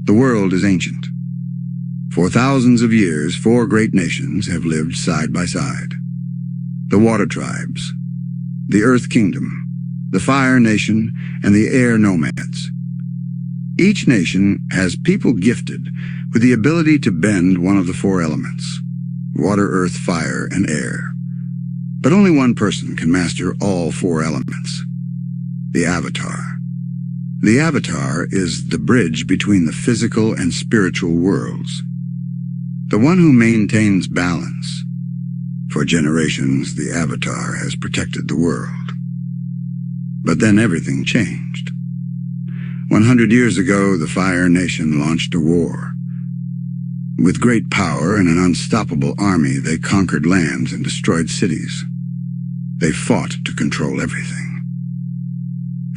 The world is ancient. For thousands of years, 4 great nations have lived side by side. The Water Tribes, the Earth Kingdom, the Fire Nation, and the Air Nomads. Each nation has people gifted with the ability to bend one of the 4 elements: water, earth, fire, and air. But only one person can master all 4 elements: the Avatar. The Avatar is the bridge between the physical and spiritual worlds, the one who maintains balance. For generations, the Avatar has protected the world. But then everything changed. 100 years ago, the Fire Nation launched a war. With great power and an unstoppable army, they conquered lands and destroyed cities. They fought to control everything.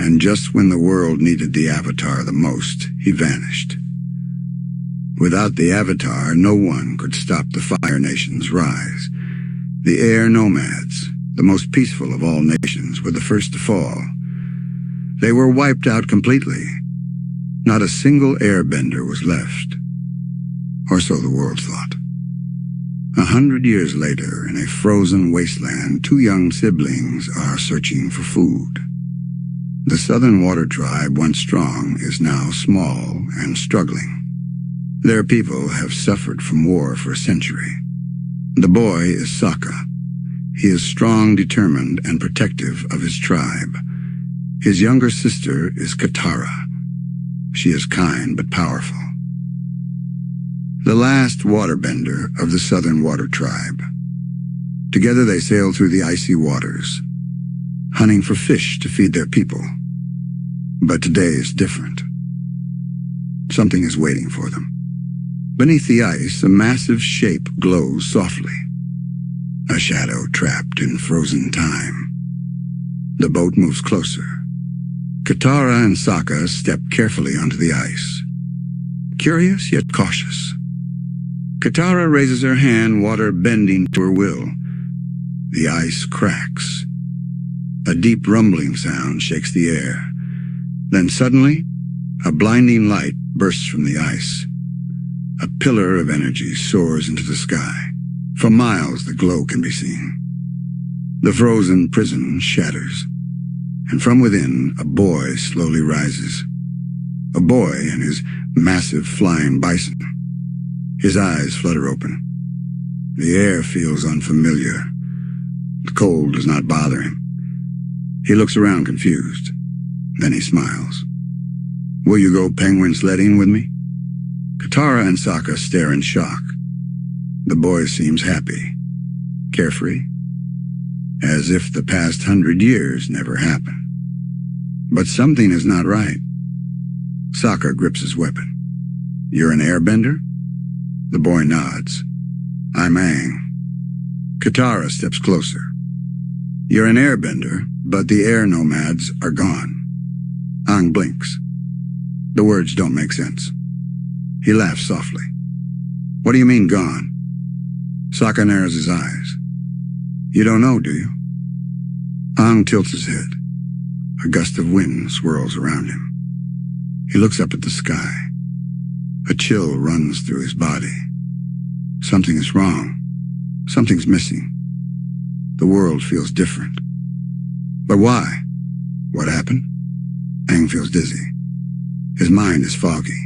And just when the world needed the Avatar the most, he vanished. Without the Avatar, no one could stop the Fire Nation's rise. The Air Nomads, the most peaceful of all nations, were the first to fall. They were wiped out completely. Not a single airbender was left. Or so the world thought. 100 years later, in a frozen wasteland, 2 young siblings are searching for food. The Southern Water Tribe, once strong, is now small and struggling. Their people have suffered from war for a century. The boy is Sokka. He is strong, determined, and protective of his tribe. His younger sister is Katara. She is kind but powerful. The last waterbender of the Southern Water Tribe. Together they sail through the icy waters, hunting for fish to feed their people. But today is different. Something is waiting for them. Beneath the ice, a massive shape glows softly. A shadow trapped in frozen time. The boat moves closer. Katara and Sokka step carefully onto the ice. Curious yet cautious. Katara raises her hand, water bending to her will. The ice cracks. A deep rumbling sound shakes the air. Then suddenly, a blinding light bursts from the ice. A pillar of energy soars into the sky. For miles the glow can be seen. The frozen prison shatters, and from within a boy slowly rises. A boy and his massive flying bison. His eyes flutter open. The air feels unfamiliar. The cold does not bother him. He looks around confused. Then he smiles. "Will you go penguin sledding with me?" Katara and Sokka stare in shock. The boy seems happy, carefree, as if the past 100 years never happened. But something is not right. Sokka grips his weapon. "You're an airbender?" The boy nods. "I'm Aang." Katara steps closer. "You're an airbender, but the air nomads are gone." Aang blinks. The words don't make sense. He laughs softly. "What do you mean, gone?" Sokka narrows his eyes. "You don't know, do you?" Aang tilts his head. A gust of wind swirls around him. He looks up at the sky. A chill runs through his body. Something is wrong. Something's missing. The world feels different. But why? What happened? Aang feels dizzy. His mind is foggy.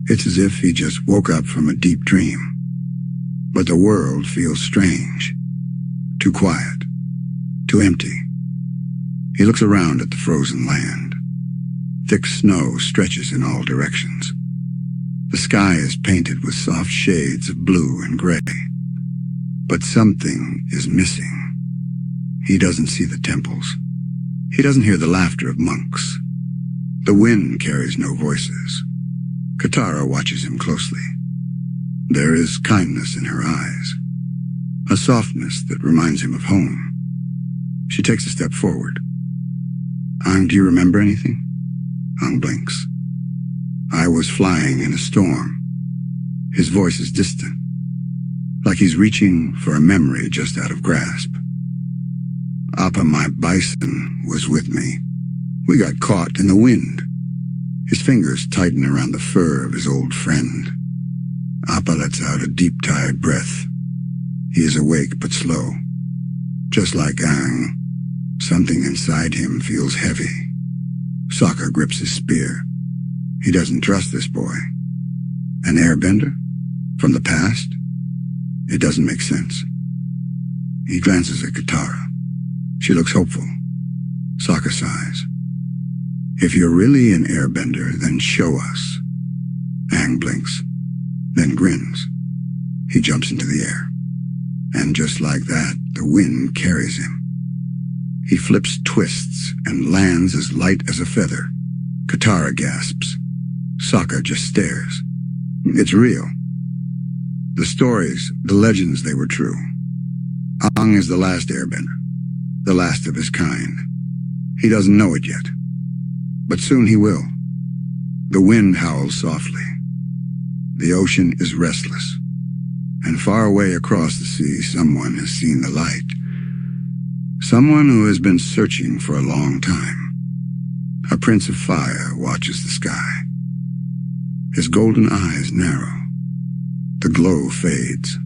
It's as if he just woke up from a deep dream. But the world feels strange. Too quiet. Too empty. He looks around at the frozen land. Thick snow stretches in all directions. The sky is painted with soft shades of blue and gray. But something is missing. He doesn't see the temples. He doesn't hear the laughter of monks. The wind carries no voices. Katara watches him closely. There is kindness in her eyes, a softness that reminds him of home. She takes a step forward. "Aang, do you remember anything?" Aang blinks. "I was flying in a storm." His voice is distant, like he's reaching for a memory just out of grasp. "Appa, my bison, was with me. We got caught in the wind." His fingers tighten around the fur of his old friend. Appa lets out a deep-tired breath. He is awake but slow. Just like Aang, something inside him feels heavy. Sokka grips his spear. He doesn't trust this boy. An airbender? From the past? It doesn't make sense. He glances at Katara. She looks hopeful. Sokka sighs. If you're really an airbender, then show us. Aang blinks, then grins. He jumps into the air. And just like that, the wind carries him. He flips twists and lands as light as a feather. Katara gasps. Sokka just stares. It's real. The stories, the legends, they were true. Aang is the last airbender, the last of his kind. He doesn't know it yet, but soon he will. The wind howls softly. The ocean is restless, and far away across the sea someone has seen the light. Someone who has been searching for a long time. A prince of fire watches the sky. His golden eyes narrow. The glow fades,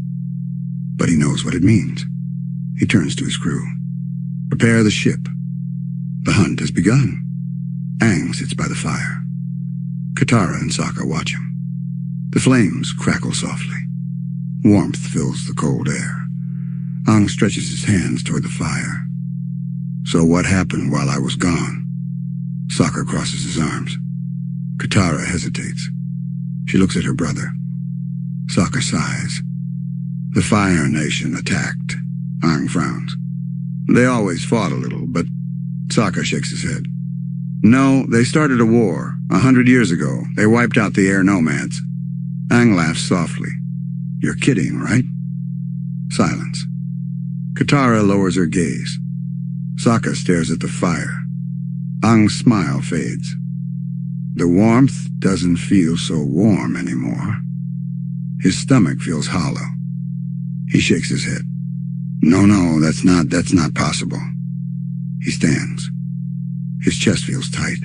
but he knows what it means. He turns to his crew. Prepare the ship. The hunt has begun. Aang sits by the fire. Katara and Sokka watch him. The flames crackle softly. Warmth fills the cold air. Aang stretches his hands toward the fire. So what happened while I was gone? Sokka crosses his arms. Katara hesitates. She looks at her brother. Sokka sighs. The Fire Nation attacked. Aang frowns. They always fought a little, but Sokka shakes his head. No, they started a war 100 years ago. They wiped out the air nomads. Aang laughs softly. You're kidding, right? Silence. Katara lowers her gaze. Sokka stares at the fire. Aang's smile fades. The warmth doesn't feel so warm anymore. His stomach feels hollow. He shakes his head. No, that's not possible. He stands. His chest feels tight.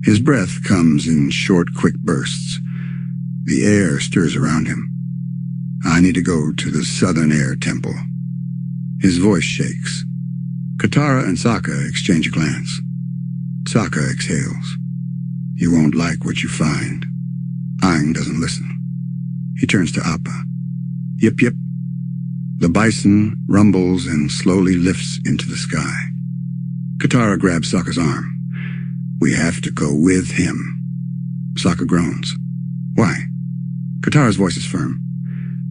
His breath comes in short, quick bursts. The air stirs around him. I need to go to the Southern Air Temple. His voice shakes. Katara and Sokka exchange a glance. Sokka exhales. You won't like what you find. Aang doesn't listen. He turns to Appa. Yip yip. The bison rumbles and slowly lifts into the sky. Katara grabs Sokka's arm. We have to go with him. Sokka groans. Why? Katara's voice is firm.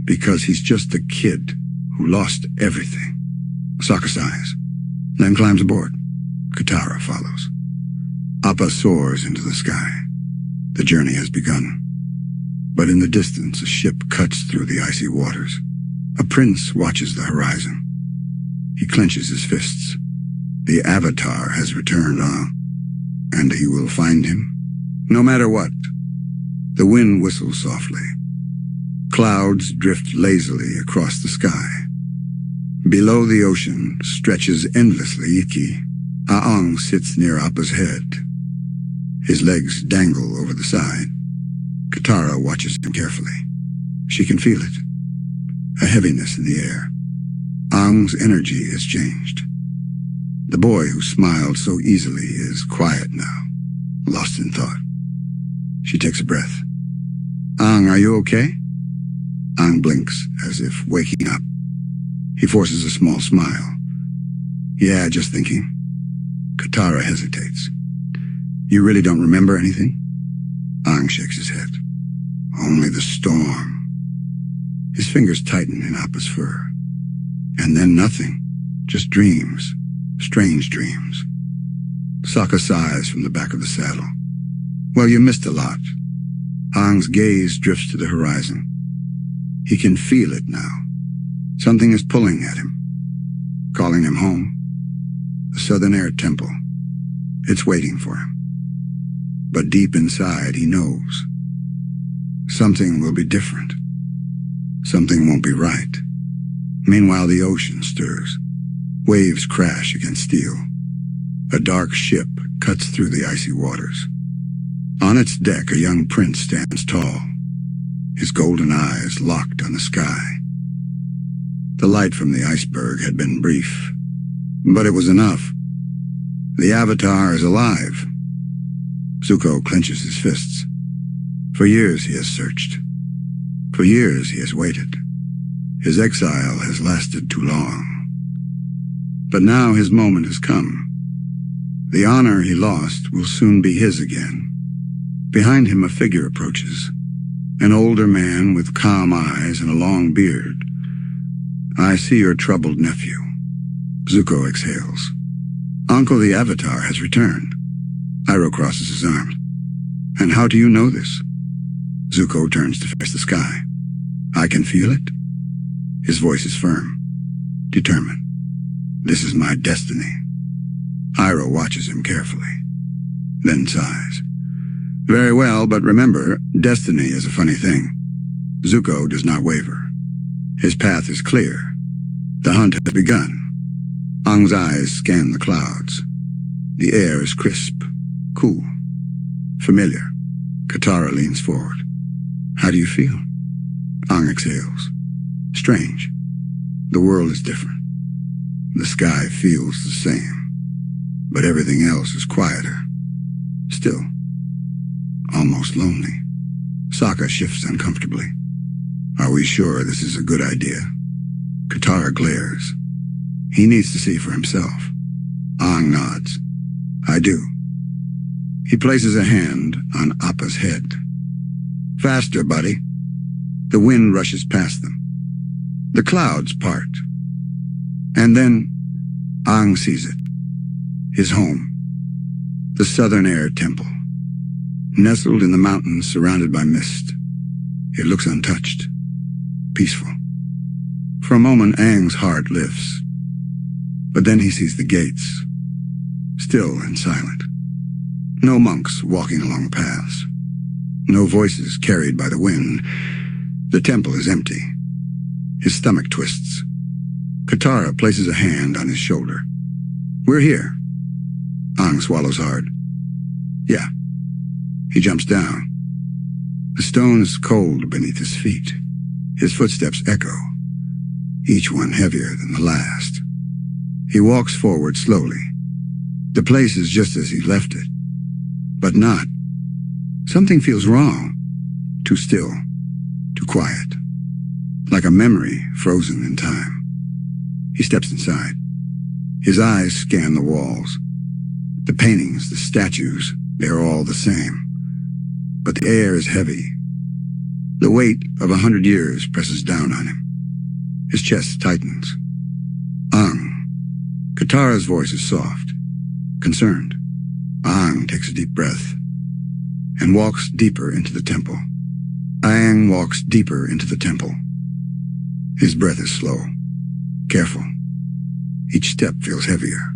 Because he's just a kid who lost everything. Sokka sighs, then climbs aboard. Katara follows. Appa soars into the sky. The journey has begun. But in the distance, a ship cuts through the icy waters. A prince watches the horizon. He clenches his fists. The Avatar has returned, and he will find him, no matter what. The wind whistles softly. Clouds drift lazily across the sky. Below the ocean stretches endlessly Iki. Aang sits near Appa's head. His legs dangle over the side. Katara watches him carefully. She can feel it. A heaviness in the air. Aang's energy has changed. The boy who smiled so easily is quiet now, lost in thought. She takes a breath. Aang, are you okay? Aang blinks as if waking up. He forces a small smile. Yeah, just thinking. Katara hesitates. You really don't remember anything? Aang shakes his head. Only the storm. His fingers tighten in Appa's fur. And then nothing. Just dreams. Strange dreams. Sokka sighs from the back of the saddle. Well, you missed a lot. Aang's gaze drifts to the horizon. He can feel it now. Something is pulling at him, calling him home. The Southern Air Temple. It's waiting for him. But deep inside, he knows. Something will be different. Something won't be right. Meanwhile, the ocean stirs. Waves crash against steel. A dark ship cuts through the icy waters. On its deck, a young prince stands tall, his golden eyes locked on the sky. The light from the iceberg had been brief, but it was enough. The Avatar is alive. Zuko clenches his fists. For years he has searched. For years he has waited. His exile has lasted too long. But now his moment has come. The honor he lost will soon be his again. Behind him a figure approaches, an older man with calm eyes and a long beard. "I see your troubled nephew." Zuko exhales. "Uncle the Avatar has returned." Iroh crosses his arms. "And how do you know this?" Zuko turns to face the sky. "I can feel it." His voice is firm, determined. "This is my destiny." Iroh watches him carefully, then sighs. "Very well, but remember, destiny is a funny thing." Zuko does not waver. His path is clear. The hunt has begun. Aang's eyes scan the clouds. The air is crisp, cool, familiar. Katara leans forward. "How do you feel?" Aang exhales. "Strange. The world is different. The sky feels the same, but everything else is quieter. Still, almost lonely." Sokka shifts uncomfortably. "Are we sure this is a good idea?" Katara glares. He needs to see for himself. Aang nods. "I do." He places a hand on Appa's head. "Faster, buddy." The wind rushes past them. The clouds part. And then Aang sees it. His home. The Southern Air Temple. Nestled in the mountains surrounded by mist. It looks untouched. Peaceful. For a moment, Aang's heart lifts. But then he sees the gates. Still and silent. No monks walking along paths. No voices carried by the wind. The temple is empty. His stomach twists. Katara places a hand on his shoulder. "We're here." Aang swallows hard. "Yeah." He jumps down. The stone is cold beneath his feet. His footsteps echo, each one heavier than the last. He walks forward slowly. The place is just as he left it. But not. Something feels wrong. Too still. Too quiet. Like a memory frozen in time. He steps inside. His eyes scan the walls. The paintings, the statues, they're all the same. But the air is heavy. The weight of 100 years presses down on him. His chest tightens. "Aang." Katara's voice is soft, concerned. Aang takes a deep breath and walks deeper into the temple. Aang walks deeper into the temple. His breath is slow, careful. Each step feels heavier.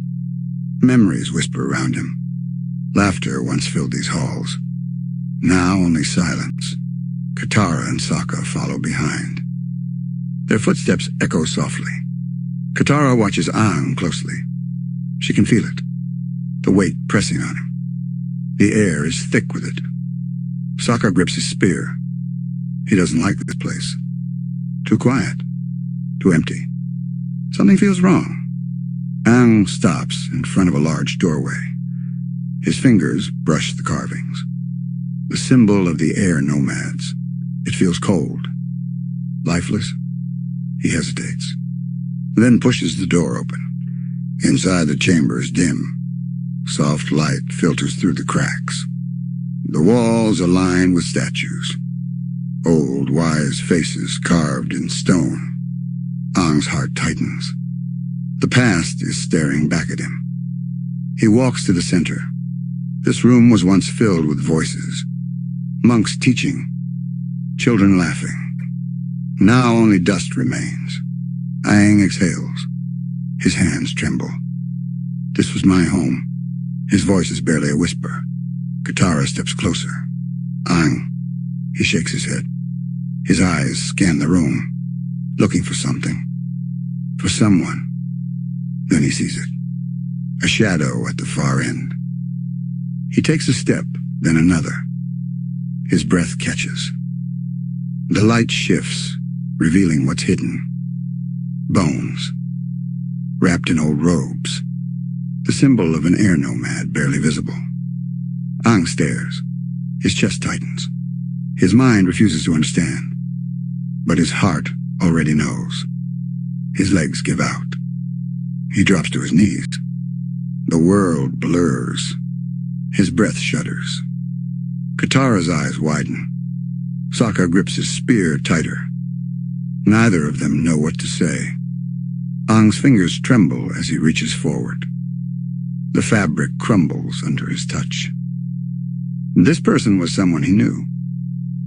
Memories whisper around him. Laughter once filled these halls. Now only silence. Katara and Sokka follow behind. Their footsteps echo softly. Katara watches Aang closely. She can feel it, the weight pressing on him. The air is thick with it. Sokka grips his spear. He doesn't like this place. Too quiet. Too empty. Something feels wrong. Aang stops in front of a large doorway. His fingers brush the carvings. The symbol of the air nomads. It feels cold. Lifeless. He hesitates. Then pushes the door open. Inside the chamber is dim. Soft light filters through the cracks. The walls are lined with statues. Old, wise faces carved in stone. Aang's heart tightens. The past is staring back at him. He walks to the center. This room was once filled with voices. Monks teaching. Children laughing. Now only dust remains. Aang exhales. His hands tremble. This was my home. His voice is barely a whisper. Katara steps closer. Aang. He shakes his head. His eyes scan the room, looking for something. For someone. Then he sees it. A shadow at the far end. He takes a step, then another. His breath catches. The light shifts, revealing what's hidden. Bones, wrapped in old robes, the symbol of an air nomad barely visible. Aang stares. His chest tightens. His mind refuses to understand, but his heart already knows. His legs give out. He drops to his knees. The world blurs. His breath shudders. Katara's eyes widen. Sokka grips his spear tighter. Neither of them know what to say. Aang's fingers tremble as he reaches forward. The fabric crumbles under his touch. This person was someone he knew.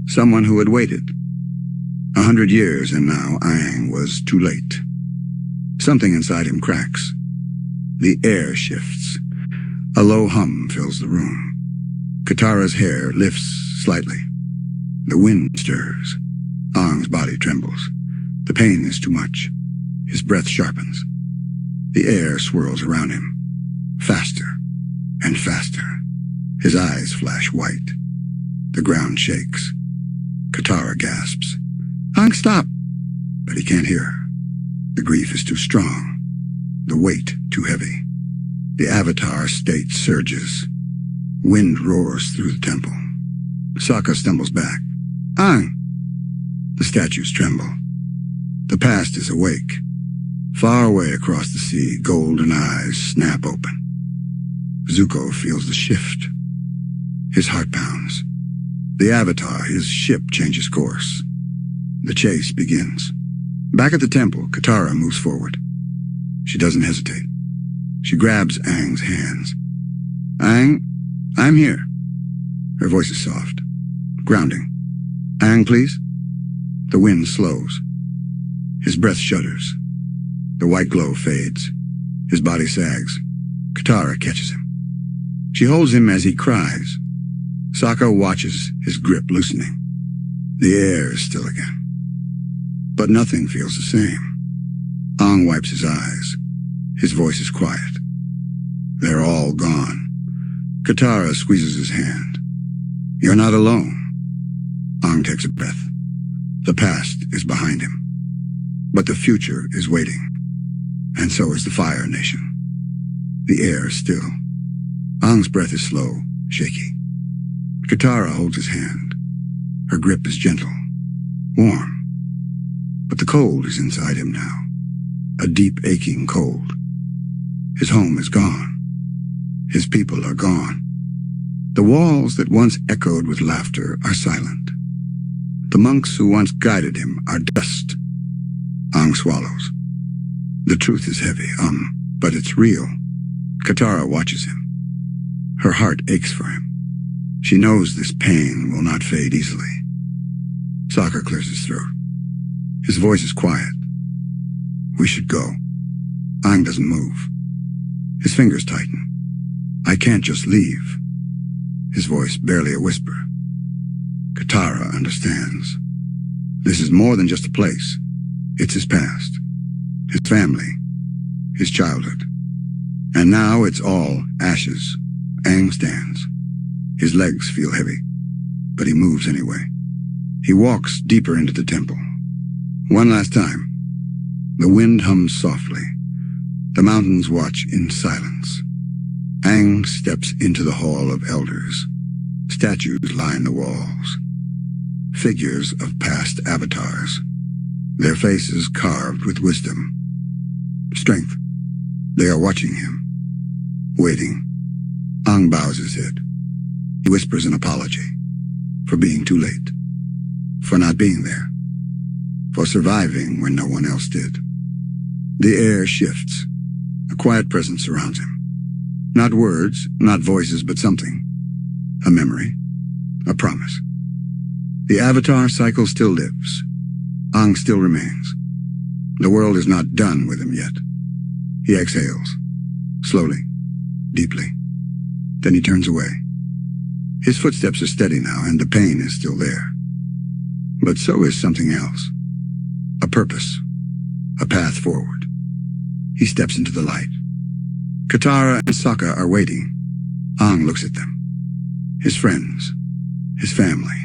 Someone who had waited. 100 years, and now Aang was too late. Something inside him cracks. The air shifts. A low hum fills the room. Katara's hair lifts slightly. The wind stirs. Aang's body trembles. The pain is too much. His breath sharpens. The air swirls around him. Faster and faster. His eyes flash white. The ground shakes. Katara gasps. Aang, stop! But he can't hear her. The grief is too strong. The weight too heavy. The avatar state surges. Wind roars through the temple. Sokka stumbles back. Aang! The statues tremble. The past is awake. Far away across the sea, golden eyes snap open. Zuko feels the shift. His heart pounds. The avatar, his ship, changes course. The chase begins. Back at the temple, Katara moves forward. She doesn't hesitate. She grabs Aang's hands. Aang, I'm here. Her voice is soft, grounding. Aang, please? The wind slows. His breath shudders. The white glow fades. His body sags. Katara catches him. She holds him as he cries. Sokka watches his grip loosening. The air is still again. But nothing feels the same. Aang wipes his eyes. His voice is quiet. They're all gone. Katara squeezes his hand. You're not alone. Aang takes a breath. The past is behind him. But the future is waiting. And so is the Fire Nation. The air is still. Aang's breath is slow, shaky. Katara holds his hand. Her grip is gentle, warm. But the cold is inside him now. A deep, aching cold. His home is gone. His people are gone. The walls that once echoed with laughter are silent. The monks who once guided him are dust. Aang swallows. The truth is heavy, but it's real. Katara watches him. Her heart aches for him. She knows this pain will not fade easily. Sokka clears his throat. His voice is quiet. We should go. Aang doesn't move. His fingers tighten. I can't just leave. His voice barely a whisper. Katara understands. This is more than just a place. It's his past. His family. His childhood. And now it's all ashes. Aang stands. His legs feel heavy, but he moves anyway. He walks deeper into the temple. One last time. The wind hums softly. The mountains watch in silence. Aang steps into the Hall of Elders. Statues line the walls. Figures of past avatars. Their faces carved with wisdom. Strength. They are watching him. Waiting. Aang bows his head. He whispers an apology. For being too late. For not being there. For surviving when no one else did. The air shifts. A quiet presence surrounds him. Not words, not voices, but something. A memory. A promise. The avatar cycle still lives. Aang still remains. The world is not done with him yet. He exhales. Slowly. Deeply. Then he turns away. His footsteps are steady now, and the pain is still there. But so is something else. A purpose. A path forward. He steps into the light. Katara and Sokka are waiting. Aang looks at them. His friends. His family.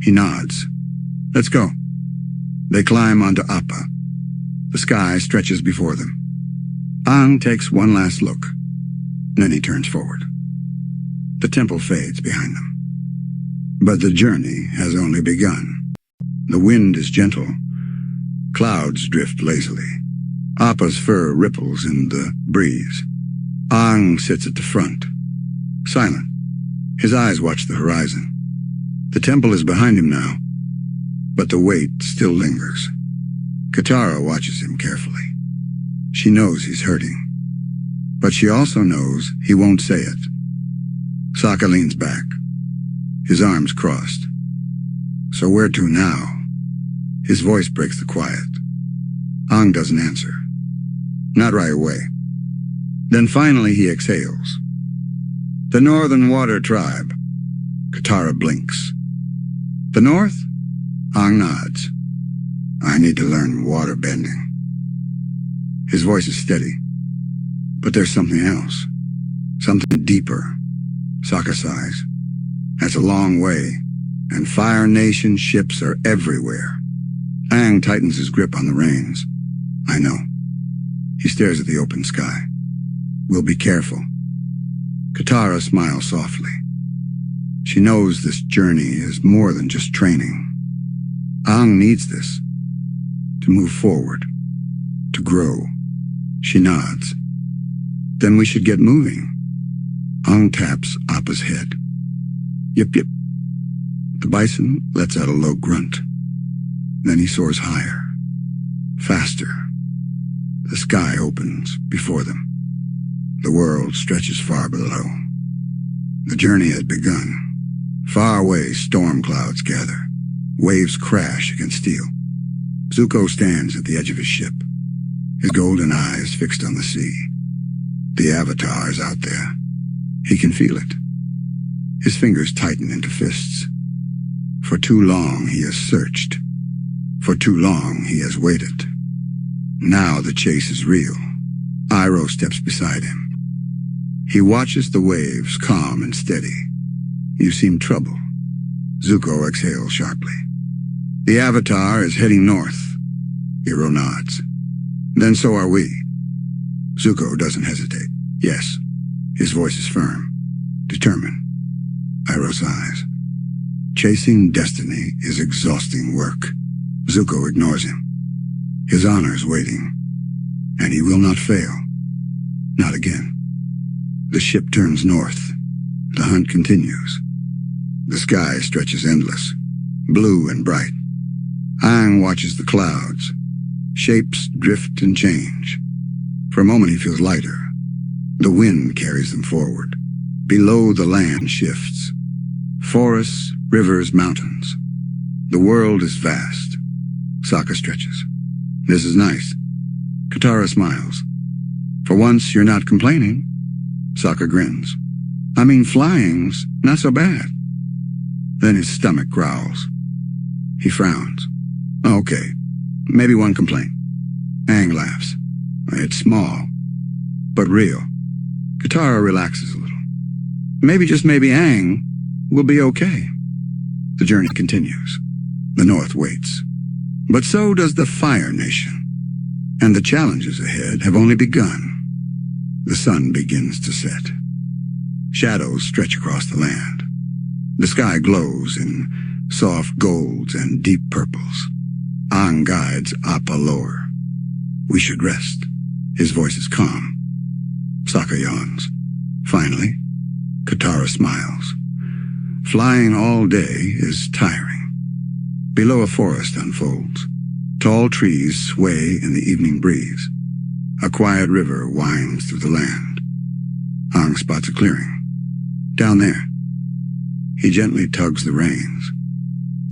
He nods. Let's go. They climb onto Appa. The sky stretches before them. Aang takes one last look. Then he turns forward. The temple fades behind them. But the journey has only begun. The wind is gentle. Clouds drift lazily. Appa's fur ripples in the breeze. Aang sits at the front, silent. His eyes watch the horizon. The temple is behind him now, but the weight still lingers. Katara watches him carefully. She knows he's hurting, but she also knows he won't say it. Sokka leans back, his arms crossed. So where to now? His voice breaks the quiet. Aang doesn't answer. Not right away. Then finally he exhales. The Northern Water Tribe. Katara blinks. The North? Aang nods. I need to learn water bending. His voice is steady. But there's something else. Something deeper. Sokka sighs. That's a long way, and Fire Nation ships are everywhere. Aang tightens his grip on the reins. I know. He stares at the open sky. We'll be careful. Katara smiles softly. She knows this journey is more than just training. Aang needs this. To move forward. To grow. She nods. Then we should get moving. Aang taps Appa's head. Yip yip. The bison lets out a low grunt. Then he soars higher. Faster. The sky opens before them. The world stretches far below. The journey had begun. Far away, storm clouds gather. Waves crash against steel. Zuko stands at the edge of his ship, his golden eyes fixed on the sea. The Avatar is out there. He can feel it. His fingers tighten into fists. For too long he has searched. For too long he has waited. Now the chase is real. Iroh steps beside him. He watches the waves, calm and steady. You seem troubled. Zuko exhales sharply. The Avatar is heading north. Iroh nods. Then so are we. Zuko doesn't hesitate. Yes. His voice is firm. Determined. Iroh sighs. Chasing destiny is exhausting work. Zuko ignores him. His honor's waiting. And he will not fail. Not again. The ship turns north. The hunt continues. The sky stretches endless, blue and bright. Aang watches the clouds. Shapes drift and change. For a moment he feels lighter. The wind carries them forward. Below the land shifts. Forests, rivers, mountains. The world is vast. Sokka stretches. This is nice. Katara smiles. For once you're not complaining. Sokka grins. I mean, flying's not so bad. Then his stomach growls. He frowns. Okay, maybe one complaint. Aang laughs. It's small, but real. Katara relaxes a little. Maybe, just maybe, Aang will be okay. The journey continues. The North waits. But so does the Fire Nation. And the challenges ahead have only begun. The sun begins to set. Shadows stretch across the land. The sky glows in soft golds and deep purples. Aang guides Appa lower. We should rest. His voice is calm. Sokka yawns. Finally, Katara smiles. Flying all day is tiring. Below a forest unfolds. Tall trees sway in the evening breeze. A quiet river winds through the land. Aang spots a clearing. Down there. He gently tugs the reins.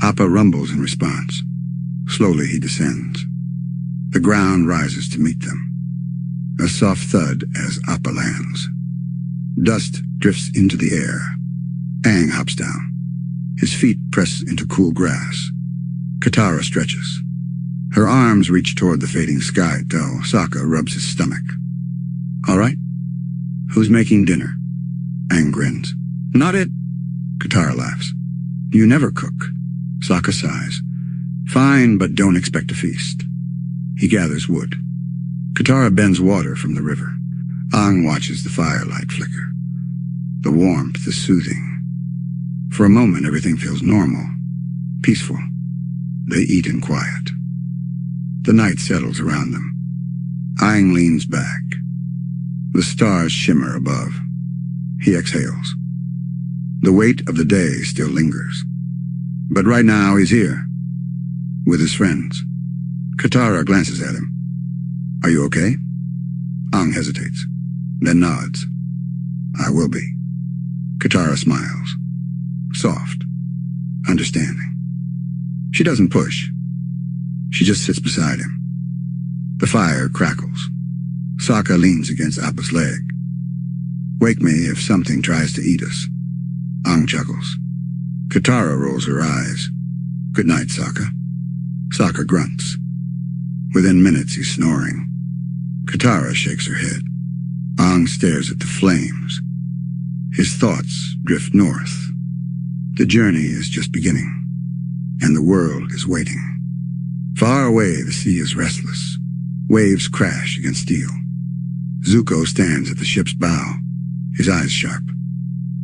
Appa rumbles in response. Slowly he descends. The ground rises to meet them. A soft thud as Appa lands. Dust drifts into the air. Aang hops down. His feet press into cool grass. Katara stretches. Her arms reach toward the fading sky, though Sokka rubs his stomach. All right? Who's making dinner? Aang grins. Not it. Katara laughs. You never cook. Sokka sighs. Fine, but don't expect a feast. He gathers wood. Katara bends water from the river. Aang watches the firelight flicker. The warmth is soothing. For a moment, everything feels normal, peaceful. They eat in quiet. The night settles around them. Aang leans back. The stars shimmer above. He exhales. The weight of the day still lingers. But right now he's here, with his friends. Katara glances at him. Are you okay? Aang hesitates, then nods. I will be. Katara smiles. Soft. Understanding. She doesn't push. She just sits beside him. The fire crackles. Sokka leans against Appa's leg. Wake me if something tries to eat us. Aang chuckles. Katara rolls her eyes. Good night, Sokka. Sokka grunts. Within minutes, he's snoring. Katara shakes her head. Aang stares at the flames. His thoughts drift north. The journey is just beginning, and the world is waiting. Far away, the sea is restless. Waves crash against steel. Zuko stands at the ship's bow, his eyes sharp,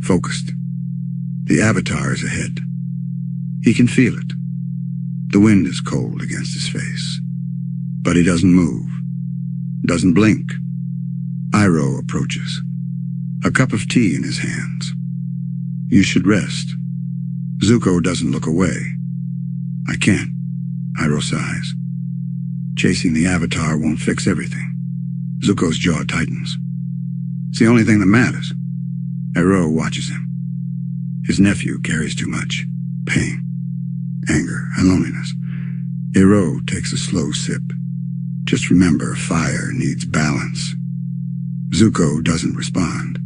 focused. The Avatar is ahead. He can feel it. The wind is cold against his face. But he doesn't move, doesn't blink. Iroh approaches, a cup of tea in his hands. You should rest. Zuko doesn't look away. I can't, Iroh sighs. Chasing the Avatar won't fix everything. Zuko's jaw tightens. It's the only thing that matters. Iroh watches him. His nephew carries too much. Pain, anger, and loneliness. Iroh takes a slow sip. Just remember, fire needs balance. Zuko doesn't respond.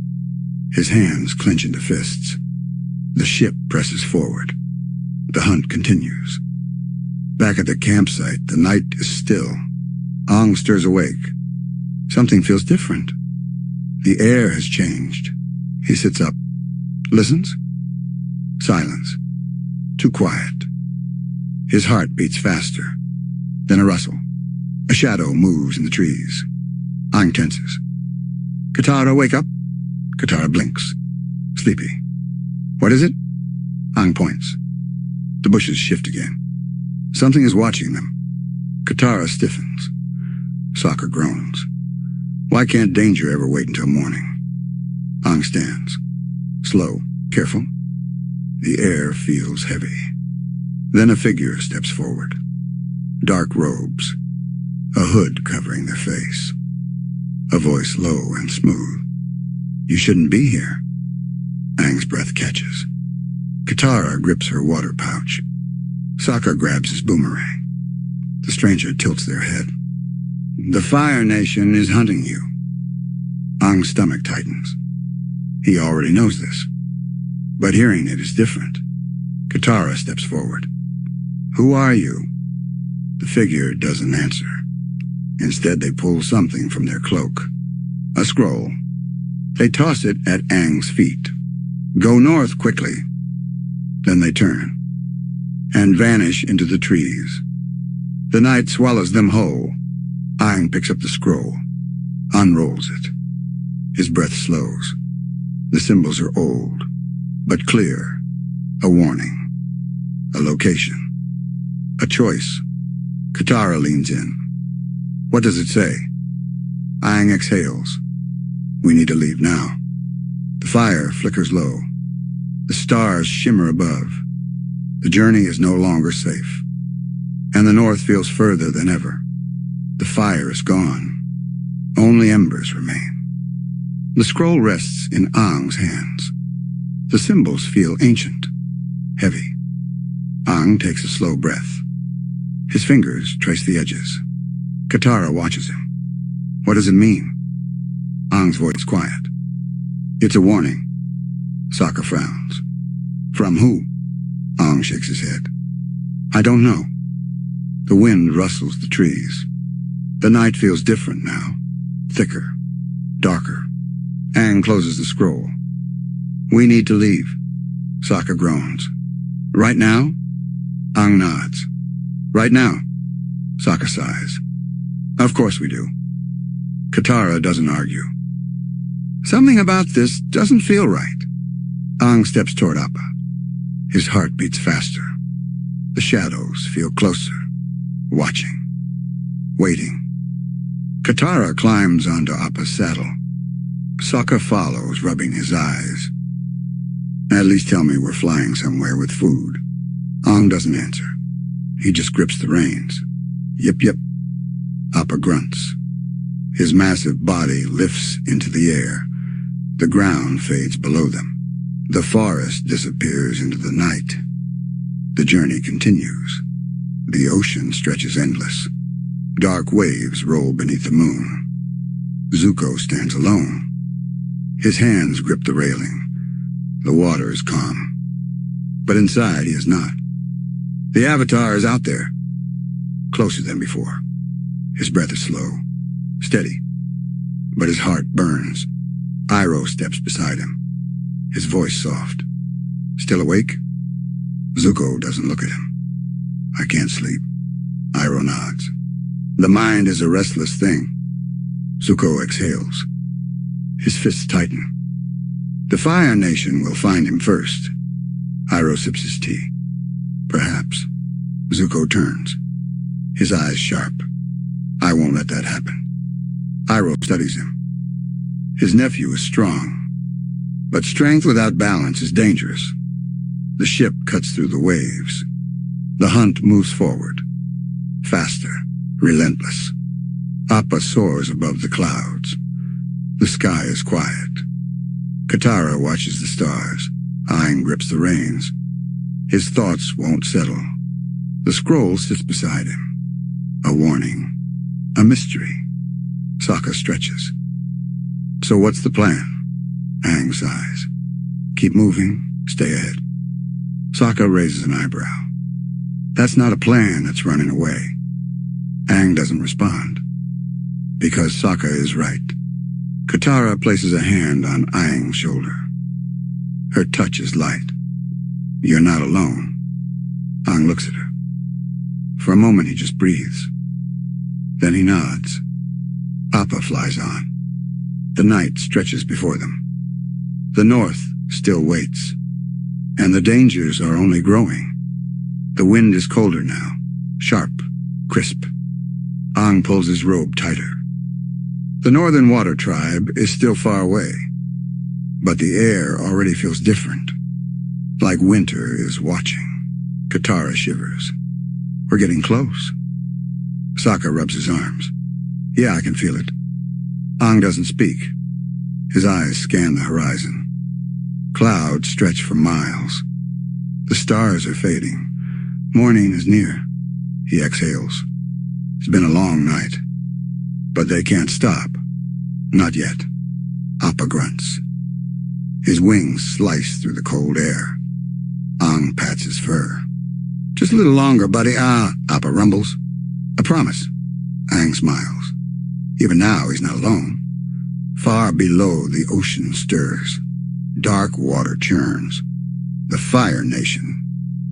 His hands clench into fists. The ship presses forward. The hunt continues. Back at the campsite, the night is still. Aang stirs awake. Something feels different. The air has changed. He sits up, listens. Silence. Too quiet. His heart beats faster. Then a rustle. A shadow moves in the trees. Aang tenses. Katara, wake up. Katara blinks. Sleepy. What is it? Aang points. The bushes shift again. Something is watching them. Katara stiffens. Sokka groans. Why can't danger ever wait until morning? Aang stands. Slow, careful. The air feels heavy. Then a figure steps forward. Dark robes. A hood covering their face. A voice low and smooth. You shouldn't be here. Aang's breath catches. Katara grips her water pouch. Sokka grabs his boomerang. The stranger tilts their head. The Fire Nation is hunting you. Aang's stomach tightens. He already knows this. But hearing it is different. Katara steps forward. Who are you? The figure doesn't answer. Instead, they pull something from their cloak. A scroll. They toss it at Aang's feet. Go north quickly. Then they turn and vanish into the trees. The night swallows them whole. Aang picks up the scroll, unrolls it. His breath slows. The symbols are old, but clear. A warning. A location. A choice. Katara leans in. What does it say? Aang exhales. We need to leave now. The fire flickers low. The stars shimmer above. The journey is no longer safe. And the north feels further than ever. The fire is gone. Only embers remain. The scroll rests in Aang's hands. The symbols feel ancient, heavy. Aang takes a slow breath. His fingers trace the edges. Katara watches him. What does it mean? Aang's voice is quiet. It's a warning. Sokka frowns. From who? Aang shakes his head. I don't know. The wind rustles the trees. The night feels different now. Thicker. Darker. Aang closes the scroll. We need to leave. Sokka groans. Right now? Aang nods. Right now. Sokka sighs. Of course we do. Katara doesn't argue. Something about this doesn't feel right. Aang steps toward Appa. His heart beats faster. The shadows feel closer, watching, waiting. Katara climbs onto Appa's saddle. Sokka follows, rubbing his eyes. At least tell me we're flying somewhere with food. Aang doesn't answer. He just grips the reins. Yip yip. Appa grunts. His massive body lifts into the air. The ground fades below them. The forest disappears into the night. The journey continues. The ocean stretches endless. Dark waves roll beneath the moon. Zuko stands alone. His hands grip the railing. The water is calm. But inside he is not. The Avatar is out there. Closer than before. His breath is slow. Steady. But his heart burns. Iroh steps beside him. His voice soft. Still awake? Zuko doesn't look at him. I can't sleep. Iroh nods. The mind is a restless thing. Zuko exhales. His fists tighten. The Fire Nation will find him first. Iroh sips his tea. Perhaps. Zuko turns. His eyes sharp. I won't let that happen. Iroh studies him. His nephew is strong. But strength without balance is dangerous. The ship cuts through the waves. The hunt moves forward. Faster. Relentless. Appa soars above the clouds. The sky is quiet. Katara watches the stars. Aang grips the reins. His thoughts won't settle. The scroll sits beside him. A warning. A mystery. Sokka stretches. So what's the plan? Aang sighs. Keep moving. Stay ahead. Sokka raises an eyebrow. That's not a plan that's running away. Aang doesn't respond. Because Sokka is right. Katara places a hand on Aang's shoulder. Her touch is light. You're not alone. Aang looks at her. For a moment he just breathes. Then he nods. Appa flies on. The night stretches before them. The north still waits. And the dangers are only growing. The wind is colder now. Sharp. Crisp. Aang pulls his robe tighter. The northern water tribe is still far away. But the air already feels different. Like winter is watching. Katara shivers. We're getting close. Sokka rubs his arms. Yeah, I can feel it. Aang doesn't speak. His eyes scan the horizon. Clouds stretch for miles. The stars are fading. Morning is near. He exhales. It's been a long night. But they can't stop. Not yet. Appa grunts. His wings slice through the cold air. Aang pats his fur. Just a little longer, buddy. Appa rumbles. I promise. Aang smiles. Even now he's not alone. Far below the ocean stirs. Dark water churns. The Fire Nation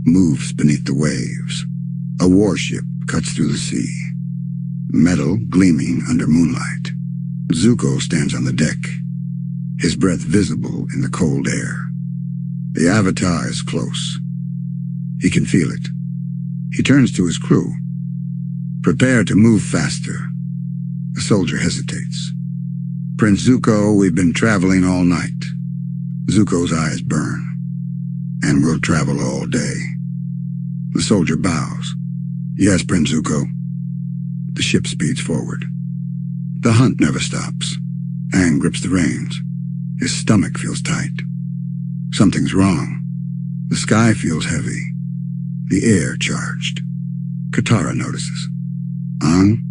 moves beneath the waves. A warship cuts through the sea. Metal gleaming under moonlight. Zuko stands on the deck, his breath visible in the cold air. The Avatar is close. He can feel it. He turns to his crew. Prepare to move faster. The soldier hesitates. Prince Zuko, we've been traveling all night. Zuko's eyes burn. And we'll travel all day. The soldier bows. Yes, Prince Zuko. The ship speeds forward. The hunt never stops. Aang grips the reins. His stomach feels tight. Something's wrong. The sky feels heavy. The air charged. Katara notices. Aang?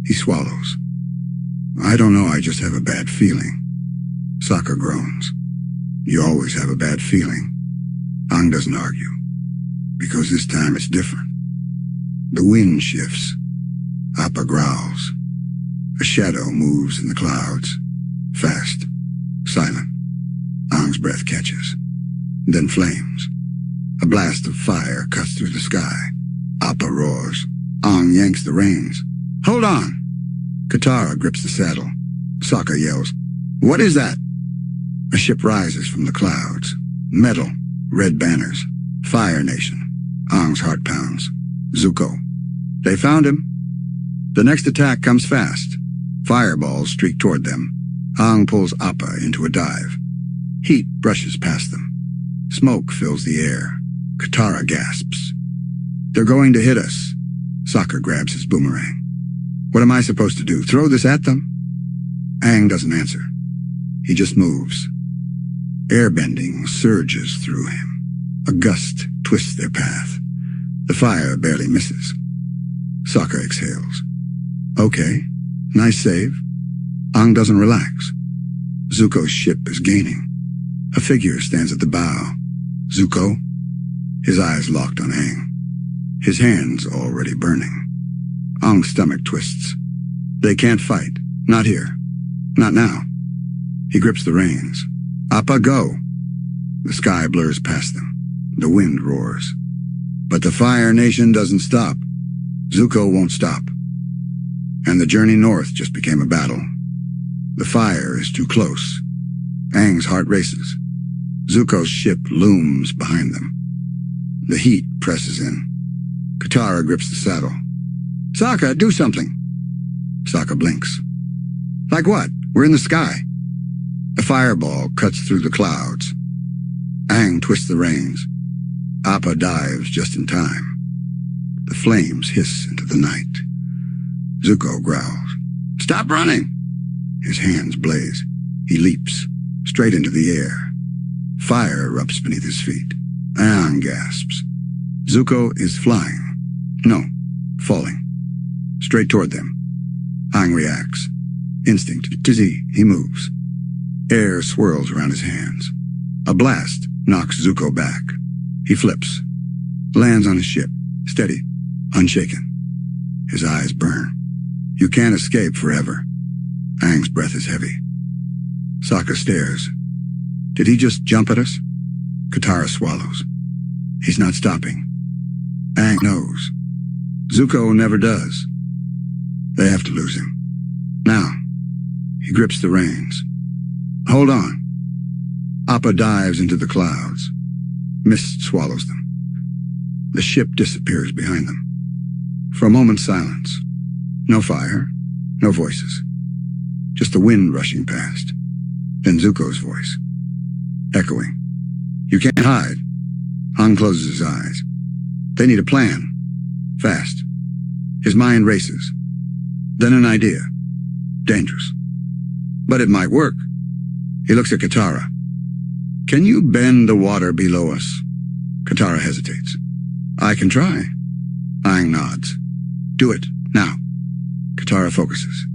He swallows. I don't know, I just have a bad feeling. Sokka groans. You always have a bad feeling. Aang doesn't argue. Because this time it's different. The wind shifts. Appa growls. A shadow moves in the clouds. Fast. Silent. Aang's breath catches. Then flames. A blast of fire cuts through the sky. Appa roars. Aang yanks the reins. Hold on! Katara grips the saddle. Sokka yells, What is that? A ship rises from the clouds. Metal, red banners. Fire Nation. Aang's heart pounds. Zuko. They found him. The next attack comes fast. Fireballs streak toward them. Aang pulls Appa into a dive. Heat brushes past them. Smoke fills the air. Katara gasps. They're going to hit us. Sokka grabs his boomerang. What am I supposed to do? Throw this at them? Aang doesn't answer. He just moves. Airbending surges through him. A gust twists their path. The fire barely misses. Sokka exhales. Okay, nice save. Aang doesn't relax. Zuko's ship is gaining. A figure stands at the bow. Zuko? His eyes locked on Aang. His hands already burning. Aang's stomach twists. They can't fight. Not here. Not now. He grips the reins. Appa, go! The sky blurs past them. The wind roars. But the Fire Nation doesn't stop. Zuko won't stop. And the journey north just became a battle. The fire is too close. Aang's heart races. Zuko's ship looms behind them. The heat presses in. Katara grips the saddle. Sokka, do something. Sokka blinks. Like what? We're in the sky. A fireball cuts through the clouds. Aang twists the reins. Appa dives just in time. The flames hiss into the night. Zuko growls. Stop running! His hands blaze. He leaps, straight into the air. Fire erupts beneath his feet. Aang gasps. Zuko is flying. No, falling. Straight toward them. Aang reacts. Instinct. Dizzy, he moves. Air swirls around his hands. A blast knocks Zuko back. He flips. Lands on his ship. Steady. Unshaken. His eyes burn. You can't escape forever. Aang's breath is heavy. Sokka stares. Did he just jump at us? Katara swallows. He's not stopping. Aang knows. Zuko never does. They have to lose him. Now. He grips the reins. Hold on. Appa dives into the clouds. Mist swallows them. The ship disappears behind them. For a moment, silence. No fire. No voices. Just the wind rushing past. Then Zuko's voice. Echoing. You can't hide. Aang closes his eyes. They need a plan. Fast. His mind races. Then an idea. Dangerous. But it might work. He looks at Katara. Can you bend the water below us? Katara hesitates. I can try. Aang nods. Do it, now. Katara focuses.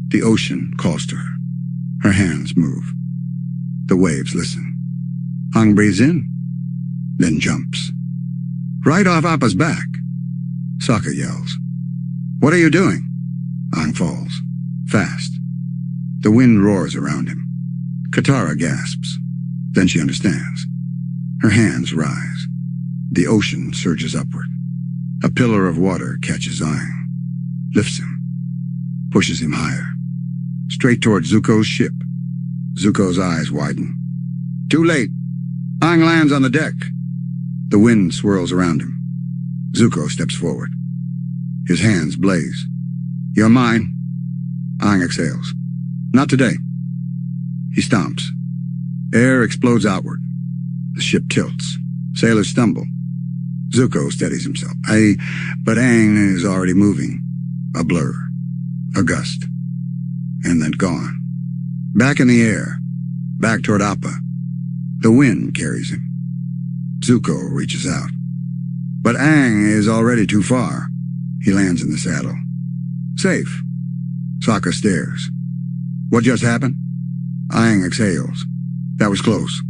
The ocean calls to her. Her hands move. The waves listen. Aang breathes in, then jumps. Right off Appa's back. Sokka yells. What are you doing? Aang falls. Fast. The wind roars around him. Katara gasps. Then she understands. Her hands rise. The ocean surges upward. A pillar of water catches Aang. Lifts him. Pushes him higher. Straight toward Zuko's ship. Zuko's eyes widen. Too late. Aang lands on the deck. The wind swirls around him. Zuko steps forward. His hands blaze. You're mine. Aang exhales. Not today. He stomps. Air explodes outward. The ship tilts. Sailors stumble. Zuko steadies himself. But Aang is already moving. A blur. A gust. And then gone. Back in the air. Back toward Appa. The wind carries him. Zuko reaches out. But Aang is already too far. He lands in the saddle. Safe. Sokka stares. What just happened? Aang exhales. That was close.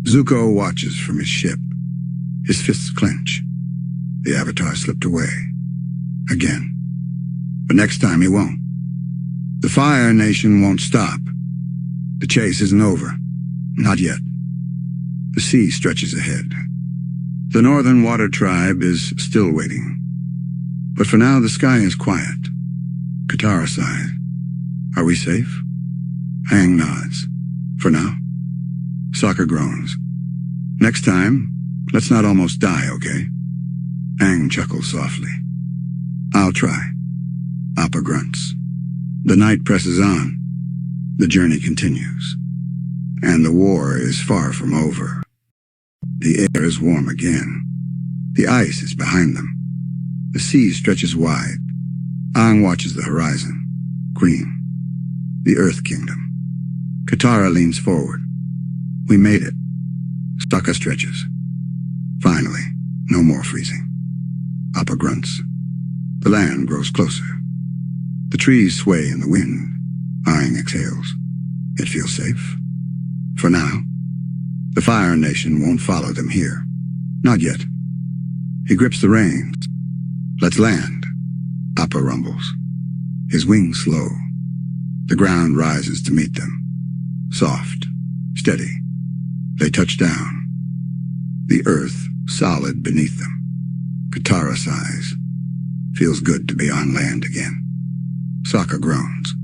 Zuko watches from his ship. His fists clench. The Avatar slipped away. Again. But next time he won't. The Fire Nation won't stop. The chase isn't over. Not yet. The sea stretches ahead. The northern water tribe is still waiting. But for now, the sky is quiet. Katara sighs. Are we safe? Aang nods. For now. Sokka groans. Next time, let's not almost die, okay? Aang chuckles softly. I'll try. Appa grunts. The night presses on. The journey continues. And the war is far from over. The air is warm again. The ice is behind them. The sea stretches wide. Aang watches the horizon. Green. The Earth Kingdom. Katara leans forward. We made it. Sokka stretches. Finally, no more freezing. Appa grunts. The land grows closer. The trees sway in the wind. Aang exhales. It feels safe. For now. The Fire Nation won't follow them here. Not yet. He grips the reins. Let's land. Appa rumbles. His wings slow. The ground rises to meet them. Soft. Steady. They touch down. The earth solid beneath them. Katara sighs. Feels good to be on land again. Sokka groans.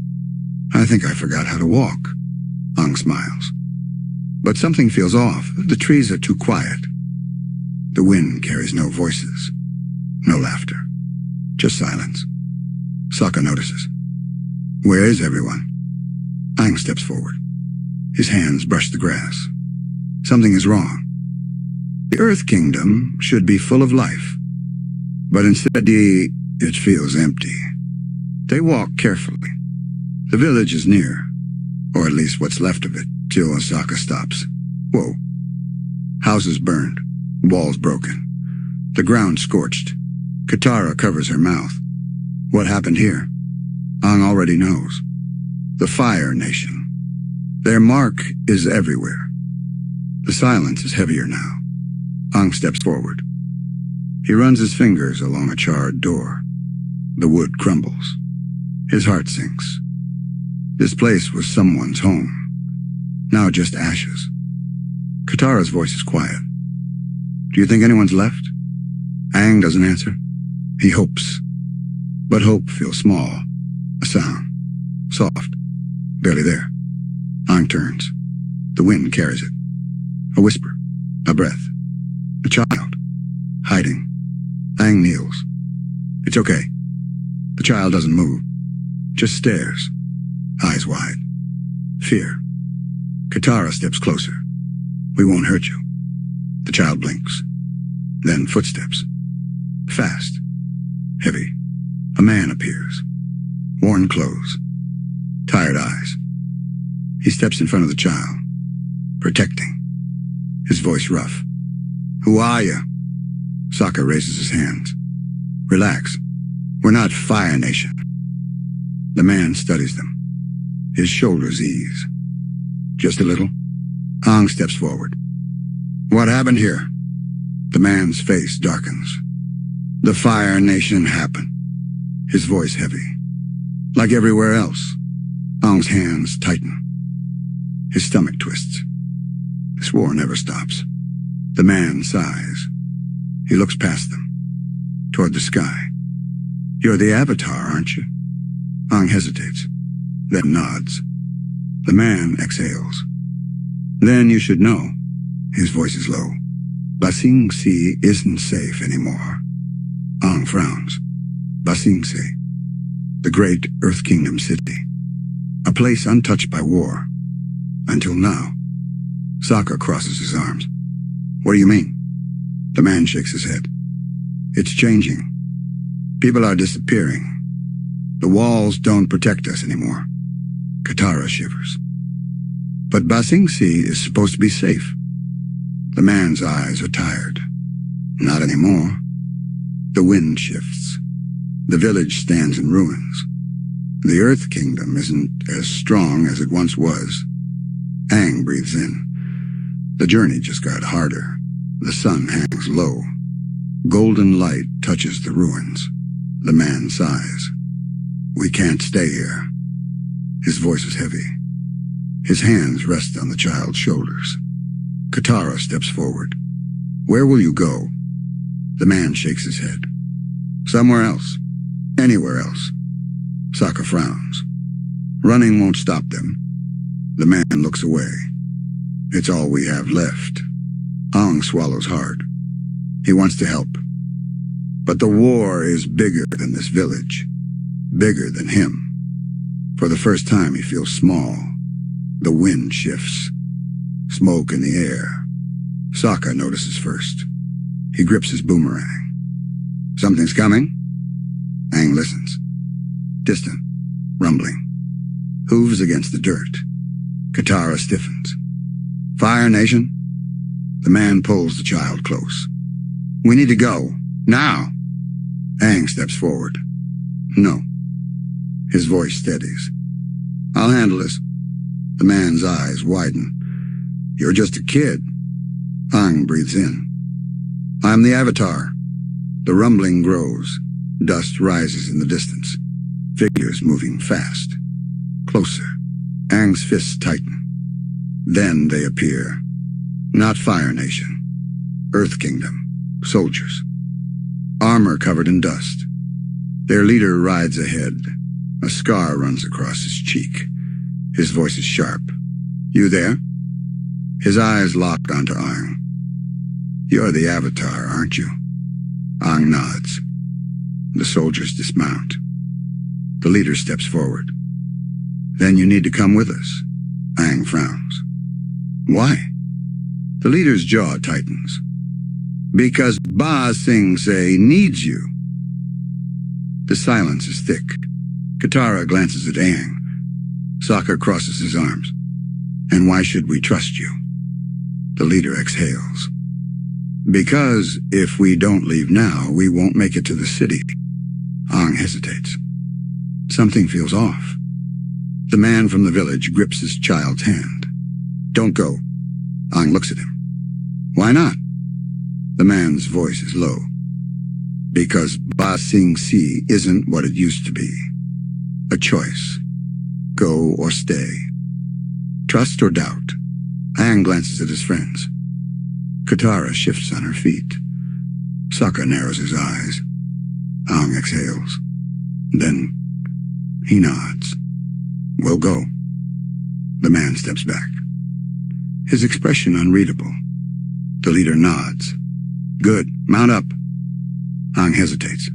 I think I forgot how to walk. Aang smiles. But something feels off. The trees are too quiet. The wind carries no voices. No laughter. Just silence. Sokka notices. Where is everyone? Aang steps forward. His hands brush the grass. Something is wrong. The Earth Kingdom should be full of life. But instead, it feels empty. They walk carefully. The village is near, or at least what's left of it, till Sokka stops. Whoa. Houses burned, walls broken, the ground scorched. Katara covers her mouth. What happened here? Aang already knows. The Fire Nation. Their mark is everywhere. The silence is heavier now. Aang steps forward. He runs his fingers along a charred door. The wood crumbles. His heart sinks. This place was someone's home. Now just ashes. Katara's voice is quiet. Do you think anyone's left? Aang doesn't answer. He hopes. But hope feels small. A sound. Soft. Barely there. Aang turns. The wind carries it. A whisper. A breath. A child. Hiding. Aang kneels. It's okay. The child doesn't move. Just stares. Eyes wide. Fear. Katara steps closer. We won't hurt you. The child blinks. Then footsteps. Fast. Heavy. A man appears. Worn clothes. Tired eyes. He steps in front of the child. Protecting. His voice rough. Who are you? Sokka raises his hands. Relax. We're not Fire Nation. The man studies them. His shoulders ease. Just a little. Aang steps forward. What happened here? The man's face darkens. The Fire Nation happened. His voice heavy. Like everywhere else. Aang's hands tighten. His stomach twists. This war never stops. The man sighs. He looks past them. Toward the sky. You're the Avatar, aren't you? Aang hesitates. Then nods. The man exhales. Then you should know. His voice is low. Ba Sing Se isn't safe anymore. Aang frowns. Ba Sing Se. The great Earth Kingdom city. A place untouched by war. Until now. Sokka crosses his arms. What do you mean? The man shakes his head. It's changing. People are disappearing. The walls don't protect us anymore. Katara shivers. But Ba Sing Se is supposed to be safe. The man's eyes are tired. Not anymore. The wind shifts. The village stands in ruins. The Earth Kingdom isn't as strong as it once was. Aang breathes in. The journey just got harder. The sun hangs low. Golden light touches the ruins. The man sighs. We can't stay here. His voice is heavy. His hands rest on the child's shoulders. Katara steps forward. Where will you go? The man shakes his head. Somewhere else. Anywhere else. Sokka frowns. Running won't stop them. The man looks away. It's all we have left. Aang swallows hard. He wants to help. But the war is bigger than this village. Bigger than him. For the first time he feels small. The wind shifts. Smoke in the air. Sokka notices first. He grips his boomerang. Something's coming? Aang listens. Distant. Rumbling. Hooves against the dirt. Katara stiffens. Fire Nation? The man pulls the child close. We need to go. Now. Aang steps forward. No. His voice steadies. I'll handle this. The man's eyes widen. You're just a kid. Aang breathes in. I'm the Avatar. The rumbling grows. Dust rises in the distance. Figures moving fast. Closer. Aang's fists tighten. Then they appear. Not Fire Nation. Earth Kingdom. Soldiers. Armor covered in dust. Their leader rides ahead. A scar runs across his cheek. His voice is sharp. You there? His eyes lock onto Aang. You're the Avatar, aren't you? Aang nods. The soldiers dismount. The leader steps forward. Then you need to come with us. Aang frowns. Why? The leader's jaw tightens. Because Ba Sing Se needs you. The silence is thick. Katara glances at Aang. Sokka crosses his arms. And why should we trust you? The leader exhales. Because if we don't leave now, we won't make it to the city. Aang hesitates. Something feels off. The man from the village grips his child's hand. Don't go. Aang looks at him. Why not? The man's voice is low. Because Ba Sing Se isn't what it used to be. A choice. Go or stay. Trust or doubt. Aang glances at his friends. Katara shifts on her feet. Sokka narrows his eyes. Aang exhales. Then he nods. We'll go. The man steps back. His expression unreadable. The leader nods. Good. Mount up. Aang hesitates.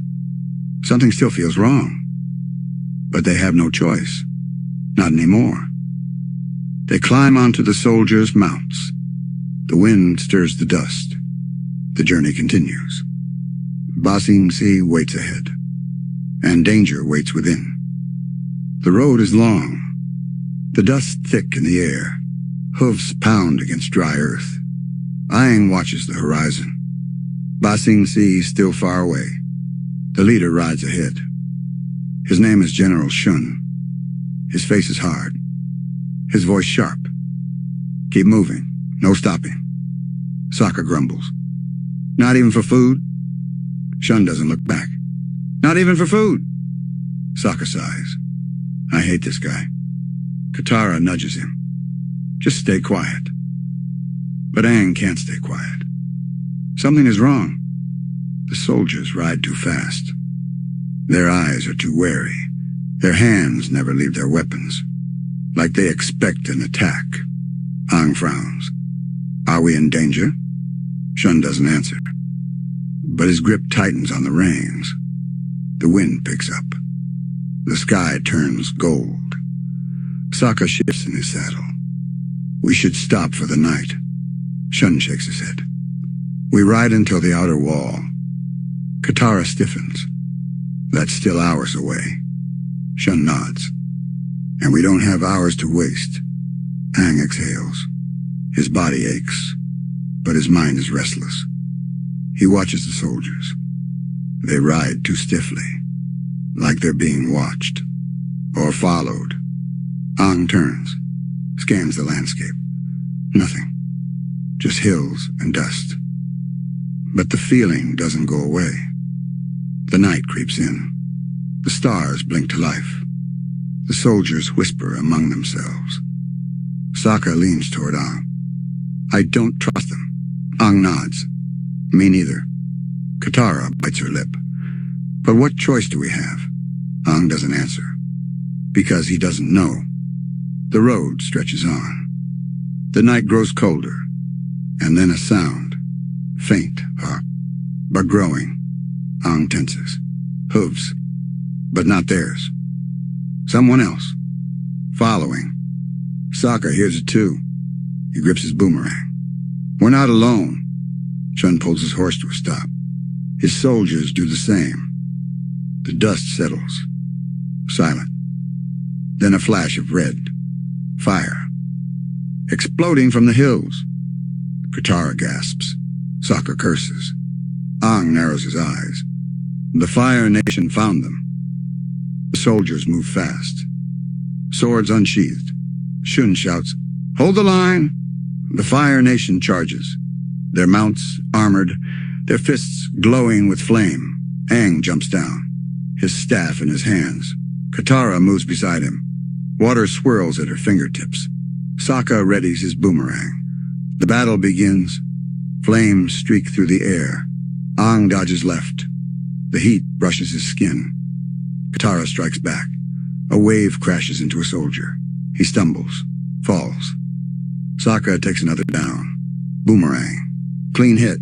Something still feels wrong. But they have no choice. Not anymore. They climb onto the soldiers' mounts. The wind stirs the dust. The journey continues. Ba Sing Se waits ahead. And danger waits within. The road is long. The dust thick in the air. Hoofs pound against dry earth. Aang watches the horizon. Ba Sing Se still far away. The leader rides ahead. His name is General Shun. His face is hard. His voice sharp. Keep moving. No stopping. Sokka grumbles. Not even for food? Shun doesn't look back. Not even for food? Sokka sighs. I hate this guy. Katara nudges him. Just stay quiet. But Aang can't stay quiet. Something is wrong. The soldiers ride too fast. Their eyes are too wary. Their hands never leave their weapons. Like they expect an attack. Aang frowns. Are we in danger? Shun doesn't answer. But his grip tightens on the reins. The wind picks up. The sky turns gold. Sokka shifts in his saddle. We should stop for the night. Shun shakes his head. We ride until the outer wall. Katara stiffens. That's still hours away. Shun nods. And we don't have hours to waste. Aang exhales. His body aches, but his mind is restless. He watches the soldiers. They ride too stiffly, like they're being watched, or followed. Aang turns, scans the landscape. Nothing. Just hills and dust. But the feeling doesn't go away. The night creeps in. The stars blink to life. The soldiers whisper among themselves. Sokka leans toward Aang. I don't trust them. Aang nods. Me neither. Katara bites her lip. But what choice do we have? Aang doesn't answer. Because he doesn't know. The road stretches on. The night grows colder. And then a sound. Faint, but growing. Aang tenses. Hooves. But not theirs. Someone else. Following. Sokka hears it too. He grips his boomerang. We're not alone. Shun pulls his horse to a stop. His soldiers do the same. The dust settles. Silent. Then a flash of red. Fire. Exploding from the hills. Katara gasps. Sokka curses. Aang narrows his eyes. The Fire Nation found them. The soldiers move fast. Swords unsheathed. Shun shouts, "Hold the line!" The Fire Nation charges. Their mounts armored, their fists glowing with flame. Aang jumps down, his staff in his hands. Katara moves beside him. Water swirls at her fingertips. Sokka readies his boomerang. The battle begins. Flames streak through the air. Aang dodges left. The heat brushes his skin. Katara strikes back. A wave crashes into a soldier. He stumbles, falls. Sokka takes another down. Boomerang. Clean hit.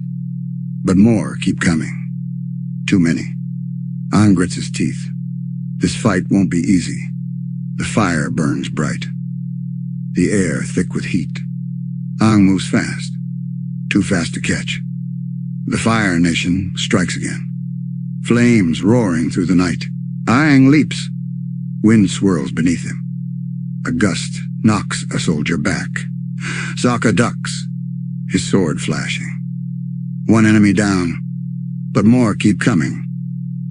But more keep coming. Too many. Aang grits his teeth. This fight won't be easy. The fire burns bright. The air thick with heat. Aang moves fast. Too fast to catch. The Fire Nation strikes again. Flames roaring through the night. Aang leaps. Wind swirls beneath him. A gust knocks a soldier back. Sokka ducks, his sword flashing. One enemy down, but more keep coming.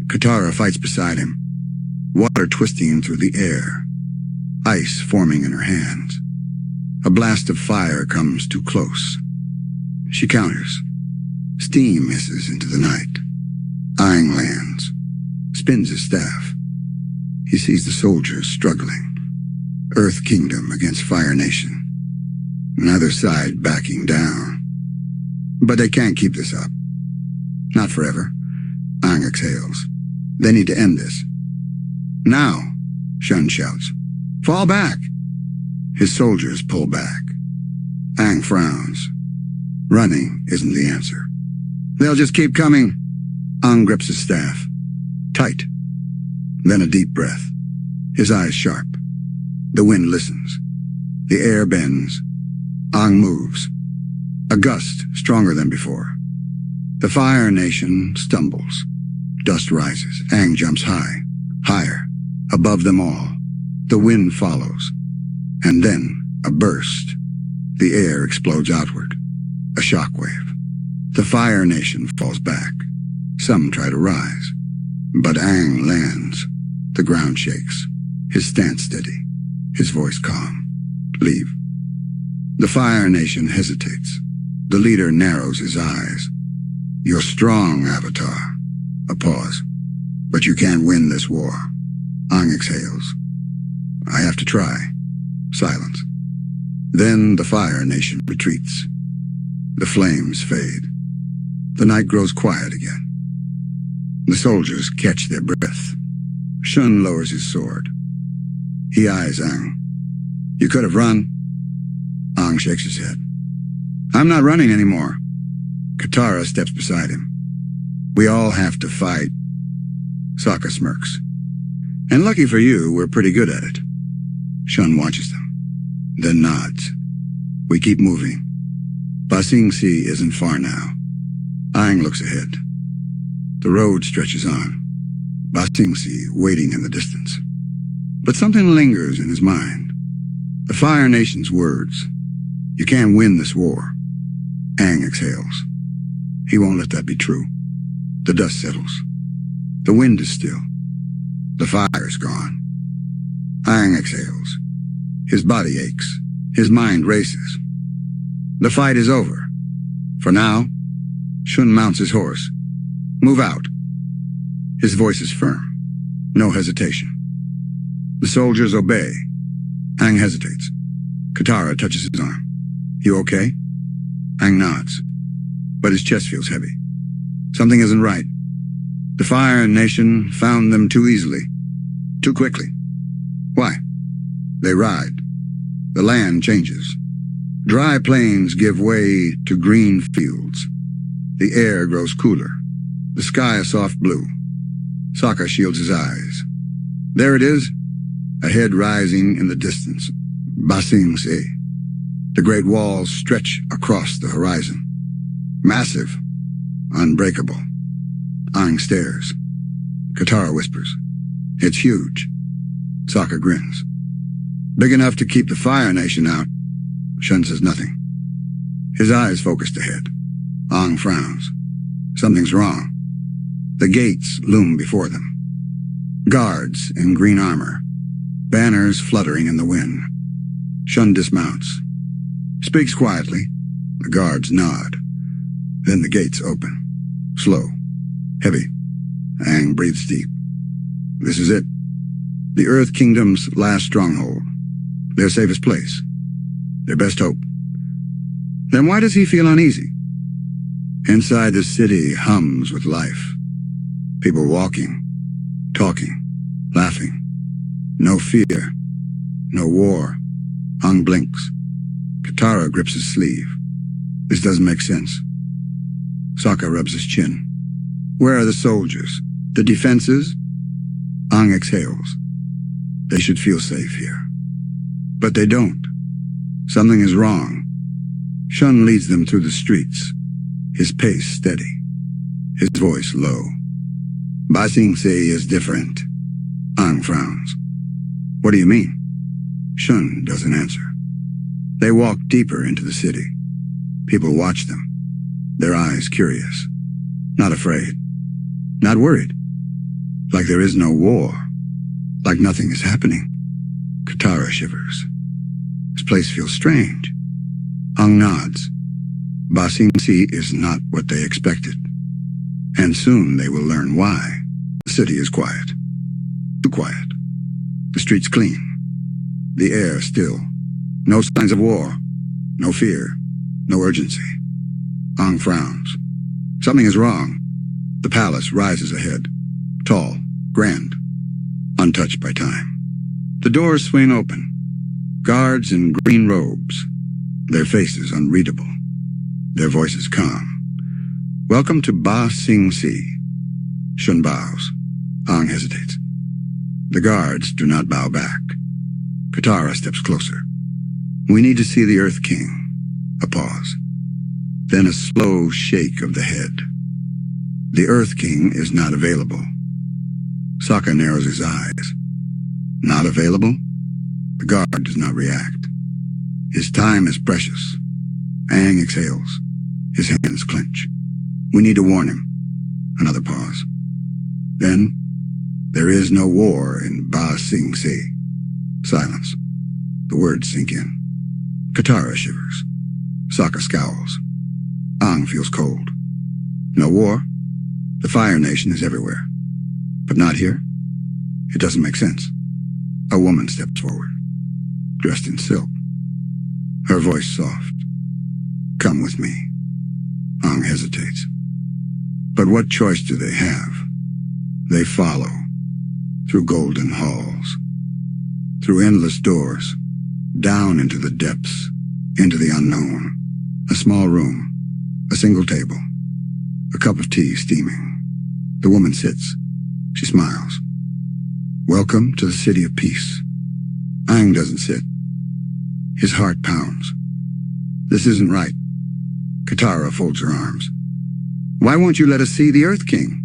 Katara fights beside him, water twisting through the air, ice forming in her hands. A blast of fire comes too close. She counters. Steam hisses into the night. Aang lands, spins his staff. He sees the soldiers struggling. Earth Kingdom against Fire Nation. Neither side backing down. But they can't keep this up. Not forever. Aang exhales. They need to end this. Now, Shun shouts. Fall back! His soldiers pull back. Aang frowns. Running isn't the answer. They'll just keep coming. Aang grips his staff. Tight. Then a deep breath. His eyes sharp. The wind listens. The air bends. Aang moves. A gust stronger than before. The Fire Nation stumbles. Dust rises. Aang jumps high. Higher. Above them all. The wind follows. And then a burst. The air explodes outward. A shockwave. The Fire Nation falls back. Some try to rise. But Aang lands. The ground shakes. His stance steady. His voice calm. Leave. The Fire Nation hesitates. The leader narrows his eyes. You're strong, Avatar. A pause. But you can't win this war. Aang exhales. I have to try. Silence. Then the Fire Nation retreats. The flames fade. The night grows quiet again. The soldiers catch their breath. Shun lowers his sword. He eyes Aang. You could have run. Aang shakes his head. I'm not running anymore. Katara steps beside him. We all have to fight. Sokka smirks. And lucky for you, we're pretty good at it. Shun watches them, then nods. We keep moving. Ba Sing Se isn't far now. Aang looks ahead. The road stretches on. Ba Sing Se waiting in the distance. But something lingers in his mind. The Fire Nation's words. You can't win this war. Aang exhales. He won't let that be true. The dust settles. The wind is still. The fire is gone. Aang exhales. His body aches. His mind races. The fight is over. For now, Shun mounts his horse. Move out. His voice is firm. No hesitation. The soldiers obey. Aang hesitates. Katara touches his arm. You okay? Aang nods. But his chest feels heavy. Something isn't right. The Fire Nation found them too easily, too quickly. Why? They ride. The land changes. Dry plains give way to green fields. The air grows cooler. The sky a soft blue. Sokka shields his eyes. There it is, a head rising in the distance. Ba Sing Se. The great walls stretch across the horizon. Massive, unbreakable. Aang stares. Katara whispers, "It's huge." Sokka grins. "Big enough to keep the Fire Nation out." Shun says nothing. His eyes focused ahead. Aang frowns. Something's wrong. The gates loom before them. Guards in green armor. Banners fluttering in the wind. Shun dismounts. Speaks quietly. The guards nod. Then the gates open. Slow. Heavy. Aang breathes deep. This is it. The Earth Kingdom's last stronghold. Their safest place. Their best hope. Then why does he feel uneasy? Inside the city hums with life. People walking, talking, laughing. No fear. No war. Aang blinks. Katara grips his sleeve. This doesn't make sense. Sokka rubs his chin. Where are the soldiers? The defenses? Aang exhales. They should feel safe here. But they don't. Something is wrong. Shun leads them through the streets, his pace steady, his voice low. Ba Sing Se is different. Aang frowns. What do you mean? Shun doesn't answer. They walk deeper into the city. People watch them, their eyes curious, not afraid, not worried. Like there is no war, like nothing is happening. Katara shivers. This place feels strange. Aang nods. Ba Sing Se is not what they expected. And soon they will learn why. The city is quiet. Too quiet. The streets clean. The air still. No signs of war. No fear. No urgency. Aang frowns. Something is wrong. The palace rises ahead. Tall. Grand. Untouched by time. The doors swing open. Guards in green robes. Their faces unreadable. Their voices calm. Welcome to Ba Sing Se. Shun bows. Aang hesitates. The guards do not bow back. Katara steps closer. We need to see the Earth King. A pause. Then a slow shake of the head. The Earth King is not available. Sokka narrows his eyes. Not available? The guard does not react. His time is precious. Aang exhales. His hands clench. We need to warn him. Another pause. Then, there is no war in Ba Sing Se. Silence. The words sink in. Katara shivers. Sokka scowls. Aang feels cold. No war? The Fire Nation is everywhere. But not here? It doesn't make sense. A woman steps forward, dressed in silk. Her voice soft. Come with me. Aang hesitates. But what choice do they have? They follow. Through golden halls. Through endless doors. Down into the depths. Into the unknown. A small room. A single table. A cup of tea steaming. The woman sits. She smiles. Welcome to the City of Peace. Aang doesn't sit. His heart pounds. This isn't right. Katara folds her arms. Why won't you let us see the Earth King?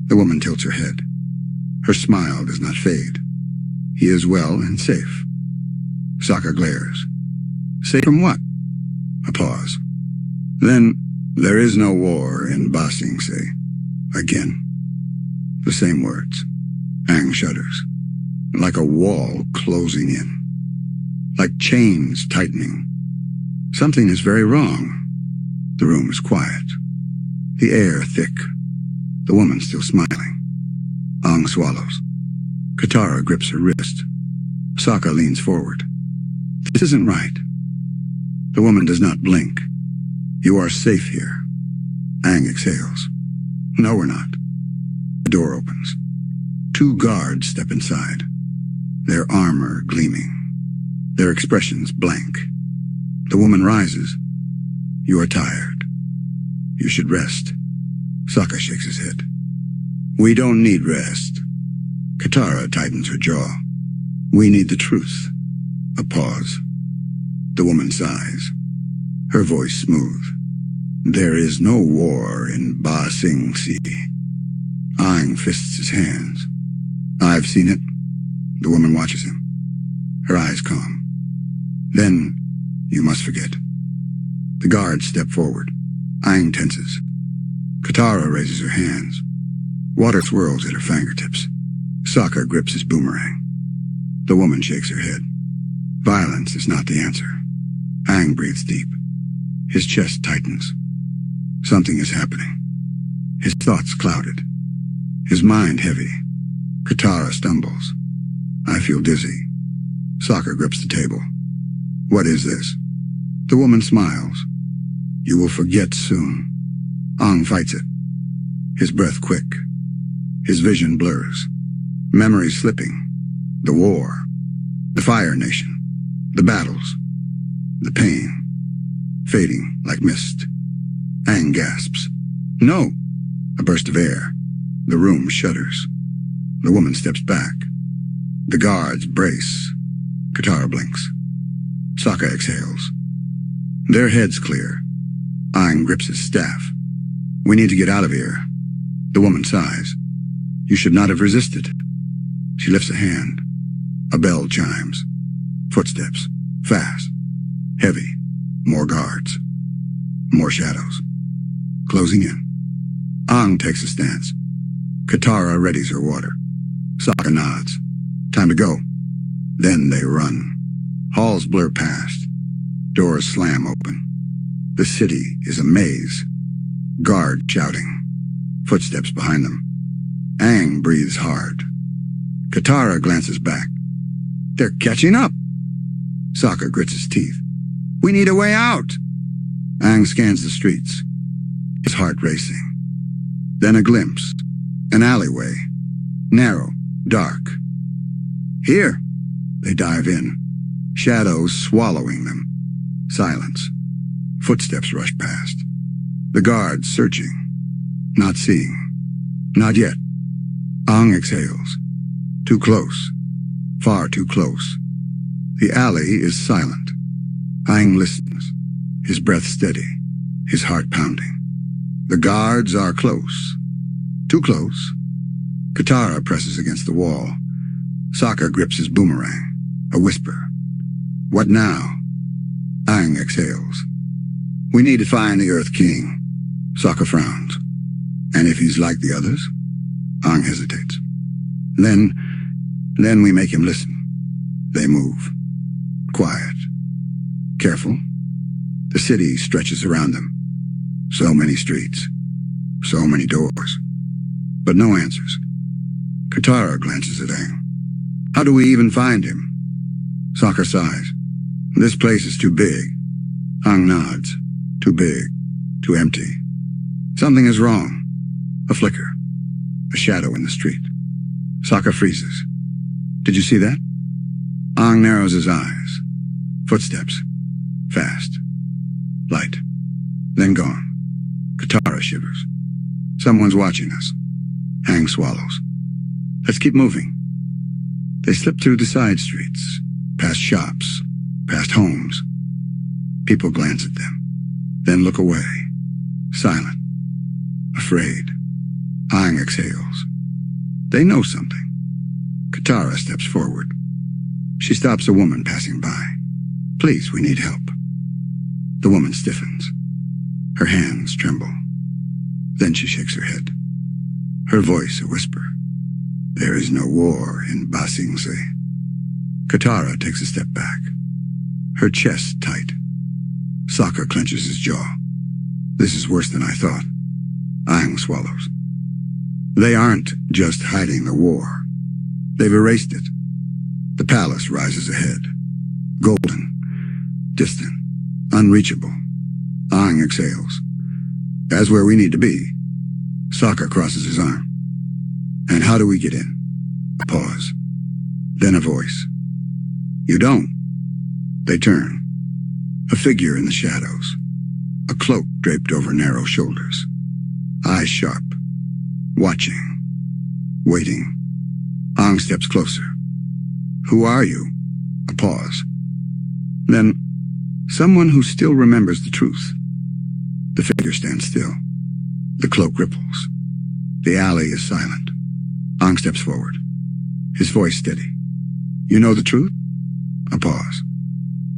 The woman tilts her head. Her smile does not fade. He is well and safe. Sokka glares. Safe from what? A pause. Then, there is no war in Ba Sing Se. Again. The same words. Aang shudders. Like a wall closing in. Like chains tightening. Something is very wrong. The room is quiet. The air thick. The woman still smiling. Aang swallows. Katara grips her wrist. Sokka leans forward. This isn't right. The woman does not blink. You are safe here. Aang exhales. No, we're not. The door opens. 2 guards step inside, their armor gleaming, their expressions blank. The woman rises. You are tired. You should rest. Sokka shakes his head. We don't need rest. Katara tightens her jaw. We need the truth. A pause. The woman sighs, her voice smooth. There is no war in Ba Sing Se. Aang fists his hands. I've seen it. The woman watches him, her eyes calm. Then, you must forget. The guards step forward. Aang tenses. Katara raises her hands. Water swirls at her fingertips. Sokka grips his boomerang. The woman shakes her head. Violence is not the answer. Aang breathes deep. His chest tightens. Something is happening. His thoughts clouded. His mind heavy. Katara stumbles. I feel dizzy. Sokka grips the table. What is this? The woman smiles. You will forget soon. Aang fights it. His breath quick. His vision blurs. Memory slipping. The war. The Fire Nation. The battles. The pain. Fading like mist. Aang gasps. No! A burst of air. The room shudders. The woman steps back. The guards brace. Katara blinks. Sokka exhales. Their heads clear. Aang grips his staff. We need to get out of here. The woman sighs. You should not have resisted. She lifts a hand. A bell chimes. Footsteps. Fast. Heavy. More guards. More shadows. Closing in. Aang takes a stance. Katara readies her water. Sokka nods. Time to go. Then they run. Halls blur past. Doors slam open. The city is a maze. Guard shouting. Footsteps behind them. Aang breathes hard. Katara glances back. They're catching up. Sokka grits his teeth. We need a way out. Aang scans the streets, his heart racing. Then a glimpse. An alleyway. Narrow. Dark. Here. They dive in. Shadows swallowing them. Silence. Footsteps rush past. The guards searching. Not seeing. Not yet. Aang exhales. Too close. Far too close. The alley is silent. Aang listens. His breath steady. His heart pounding. The guards are close. Too close. Katara presses against the wall. Sokka grips his boomerang. A whisper. What now? Aang exhales. We need to find the Earth King. Sokka frowns. And if he's like the others? Aang hesitates. Then we make him listen. They move. Quiet. Careful. The city stretches around them. So many streets. So many doors. But no answers. Katara glances at Aang. How do we even find him? Sokka sighs. This place is too big. Aang nods. Too big. Too empty. Something is wrong. A flicker. A shadow in the street. Sokka freezes. Did you see that? Aang narrows his eyes. Footsteps. Fast. Light. Then gone. Katara shivers. Someone's watching us. Aang swallows. Let's keep moving. They slip through the side streets, past shops, past homes. People glance at them, then look away, silent, afraid. Aang exhales. They know something. Katara steps forward. She stops a woman passing by. Please, we need help. The woman stiffens. Her hands tremble. Then she shakes her head. Her voice a whisper. There is no war in Ba Sing Se. Katara takes a step back. Her chest tight. Sokka clenches his jaw. This is worse than I thought. Aang swallows. They aren't just hiding the war. They've erased it. The palace rises ahead. Golden. Distant. Unreachable. Aang exhales. That's where we need to be. Sokka crosses his arm. And how do we get in? A pause. Then a voice. You don't. They turn. A figure in the shadows. A cloak draped over narrow shoulders. Eyes sharp. Watching. Waiting. Aang steps closer. Who are you? A pause. Then, someone who still remembers the truth. The figure stands still. The cloak ripples. The alley is silent. Aang steps forward. His voice steady. You know the truth? A pause.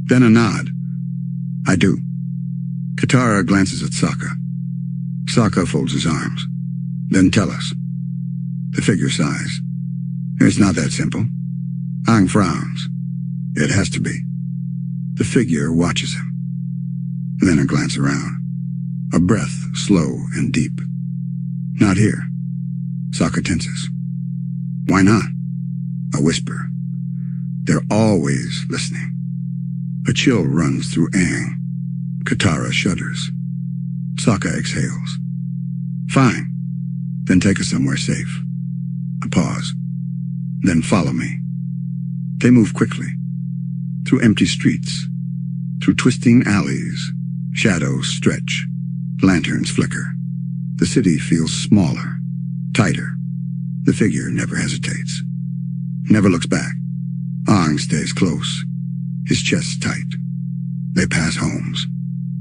Then a nod. I do. Katara glances at Sokka. Sokka folds his arms. Then tell us. The figure sighs. It's not that simple. Aang frowns. It has to be. The figure watches him. Then a glance around. A breath slow and deep. Not here. Sokka tenses. Why not? A whisper. They're always listening. A chill runs through Aang. Katara shudders. Sokka exhales. Fine. Then take us somewhere safe. A pause. Then follow me. They move quickly. Through empty streets. Through twisting alleys. Shadows stretch. Lanterns flicker. The city feels smaller. Tighter. The figure never hesitates. Never looks back. Aang stays close. His chest tight. They pass homes.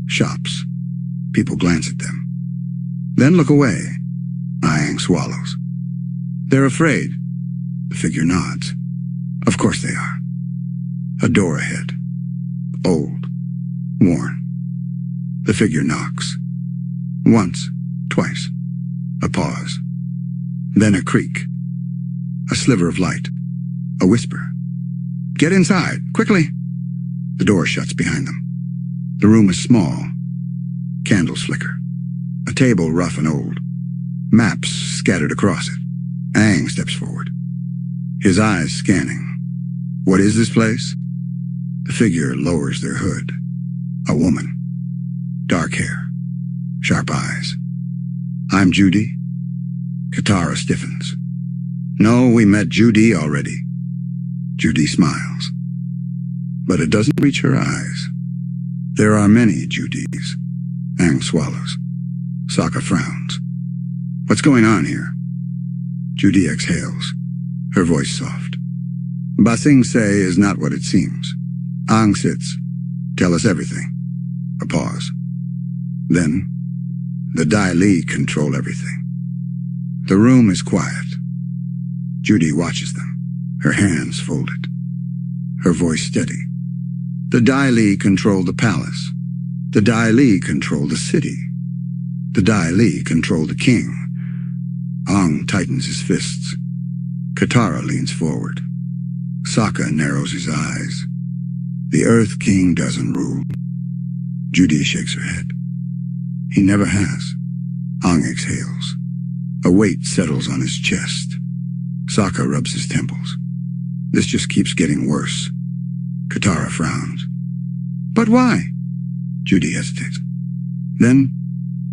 Shops. People glance at them. Then look away. Aang swallows. They're afraid. The figure nods. Of course they are. A door ahead. Old. Worn. The figure knocks. Once. Twice. A pause. Then a creak. A sliver of light. A whisper. Get inside, quickly. The door shuts behind them. The room is small. Candles flicker. A table rough and old. Maps scattered across it. Aang steps forward. His eyes scanning. What is this place? The figure lowers their hood. A woman. Dark hair. Sharp eyes. I'm Judy. Katara stiffens. No, we met Judy already. Judy smiles. But it doesn't reach her eyes. There are many Judys. Aang swallows. Sokka frowns. What's going on here? Judy exhales. Her voice soft. Ba Sing Se is not what it seems. Aang sits. Tell us everything. A pause. Then, the Dai Li control everything. The room is quiet. Judy watches them, her hands folded. Her voice steady. The Dai Li control the palace. The Dai Li control the city. The Dai Li control the king. Aang tightens his fists. Katara leans forward. Sokka narrows his eyes. The Earth King doesn't rule. Judy shakes her head. He never has. Aang exhales. A weight settles on his chest. Sokka rubs his temples. This just keeps getting worse. Katara frowns. But why? Judy hesitates. Then,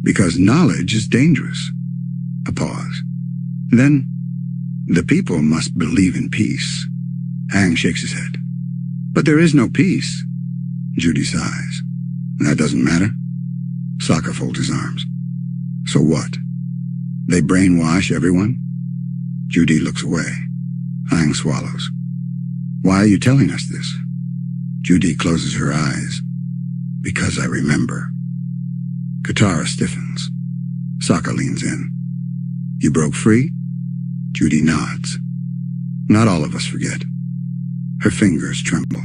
because knowledge is dangerous. A pause. Then, the people must believe in peace. Aang shakes his head. But there is no peace. Judy sighs. That doesn't matter. Sokka folds his arms. So what? They brainwash everyone? Judy looks away. Aang swallows. Why are you telling us this? Judy closes her eyes. Because I remember. Katara stiffens. Sokka leans in. You broke free? Judy nods. Not all of us forget. Her fingers tremble.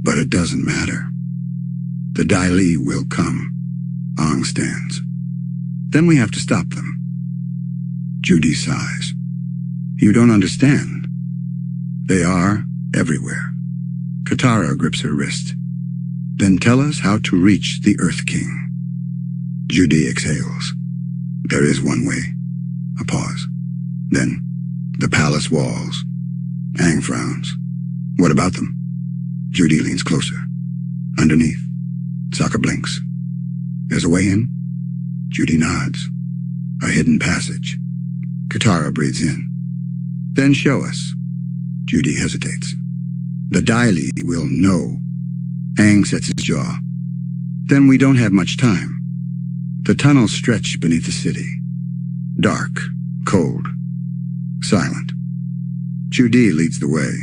But it doesn't matter. The Dai Li will come. Aang stands. Then we have to stop them. Judy sighs. You don't understand. They are everywhere. Katara grips her wrist. Then tell us how to reach the Earth King. Judy exhales. There is one way. A pause. Then, the palace walls. Aang frowns. What about them? Judy leans closer. Underneath. Sokka blinks. There's a way in? Judy nods. A hidden passage. Katara breathes in. Then show us. Judy hesitates. The Dai Li will know. Aang sets his jaw. Then we don't have much time. The tunnels stretch beneath the city. Dark, cold, silent. Judy leads the way.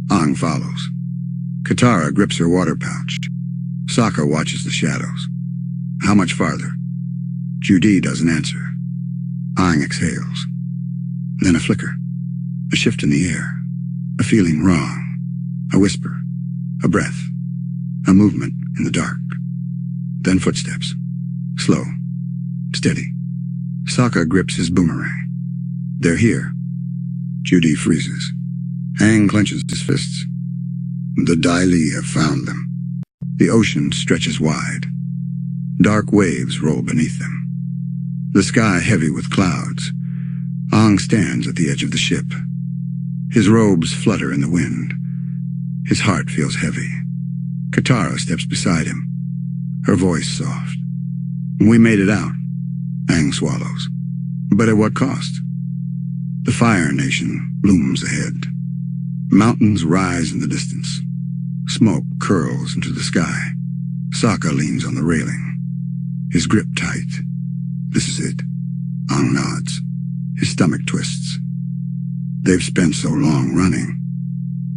Aang follows. Katara grips her water pouch. Sokka watches the shadows. How much farther? Judy doesn't answer. Aang exhales. Then a flicker. A shift in the air. A feeling wrong. A whisper. A breath. A movement in the dark. Then footsteps. Slow. Steady. Sokka grips his boomerang. They're here. Judy freezes. Aang clenches his fists. The Dai Li have found them. The ocean stretches wide. Dark waves roll beneath them. The sky heavy with clouds. Aang stands at the edge of the ship. His robes flutter in the wind. His heart feels heavy. Katara steps beside him. Her voice soft. We made it out. Aang swallows. But at what cost? The Fire Nation looms ahead. Mountains rise in the distance. Smoke curls into the sky. Sokka leans on the railing. His grip tight. This is it. Aang nods. His stomach twists. They've spent so long running.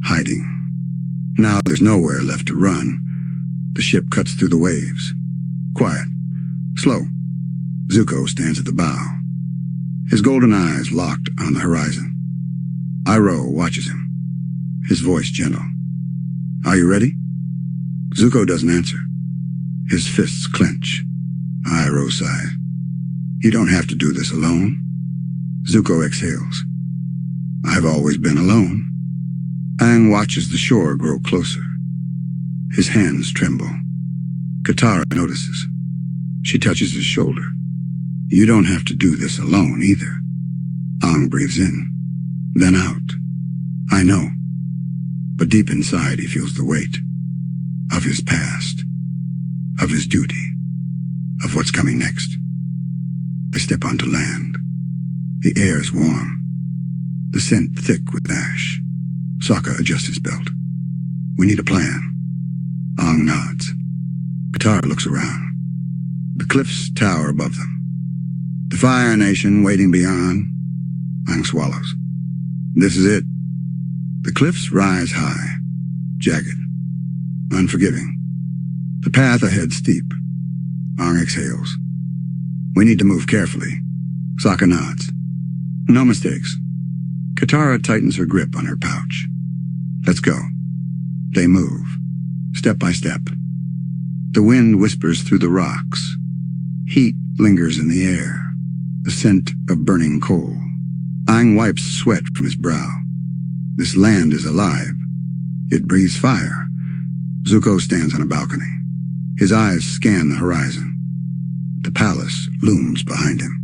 Hiding. Now there's nowhere left to run. The ship cuts through the waves. Quiet. Slow. Zuko stands at the bow. His golden eyes locked on the horizon. Iroh watches him. His voice gentle. Are you ready? Zuko doesn't answer. His fists clench. Iroh sighs. You don't have to do this alone. Zuko exhales. I've always been alone. Aang watches the shore grow closer. His hands tremble. Katara notices. She touches his shoulder. You don't have to do this alone either. Aang breathes in, then out. I know. But deep inside he feels the weight of his past, of his duty, of what's coming next. I step onto land. The air's warm. The scent thick with ash. Sokka adjusts his belt. We need a plan. Aang nods. Katara looks around. The cliffs tower above them. The Fire Nation waiting beyond. Aang swallows. This is it. The cliffs rise high, jagged, unforgiving. The path ahead steep. Aang exhales. We need to move carefully. Sokka nods. No mistakes. Katara tightens her grip on her pouch. Let's go. They move, step by step. The wind whispers through the rocks. Heat lingers in the air, the scent of burning coal. Aang wipes sweat from his brow. This land is alive. It breathes fire. Zuko stands on a balcony. His eyes scan the horizon. The palace looms behind him.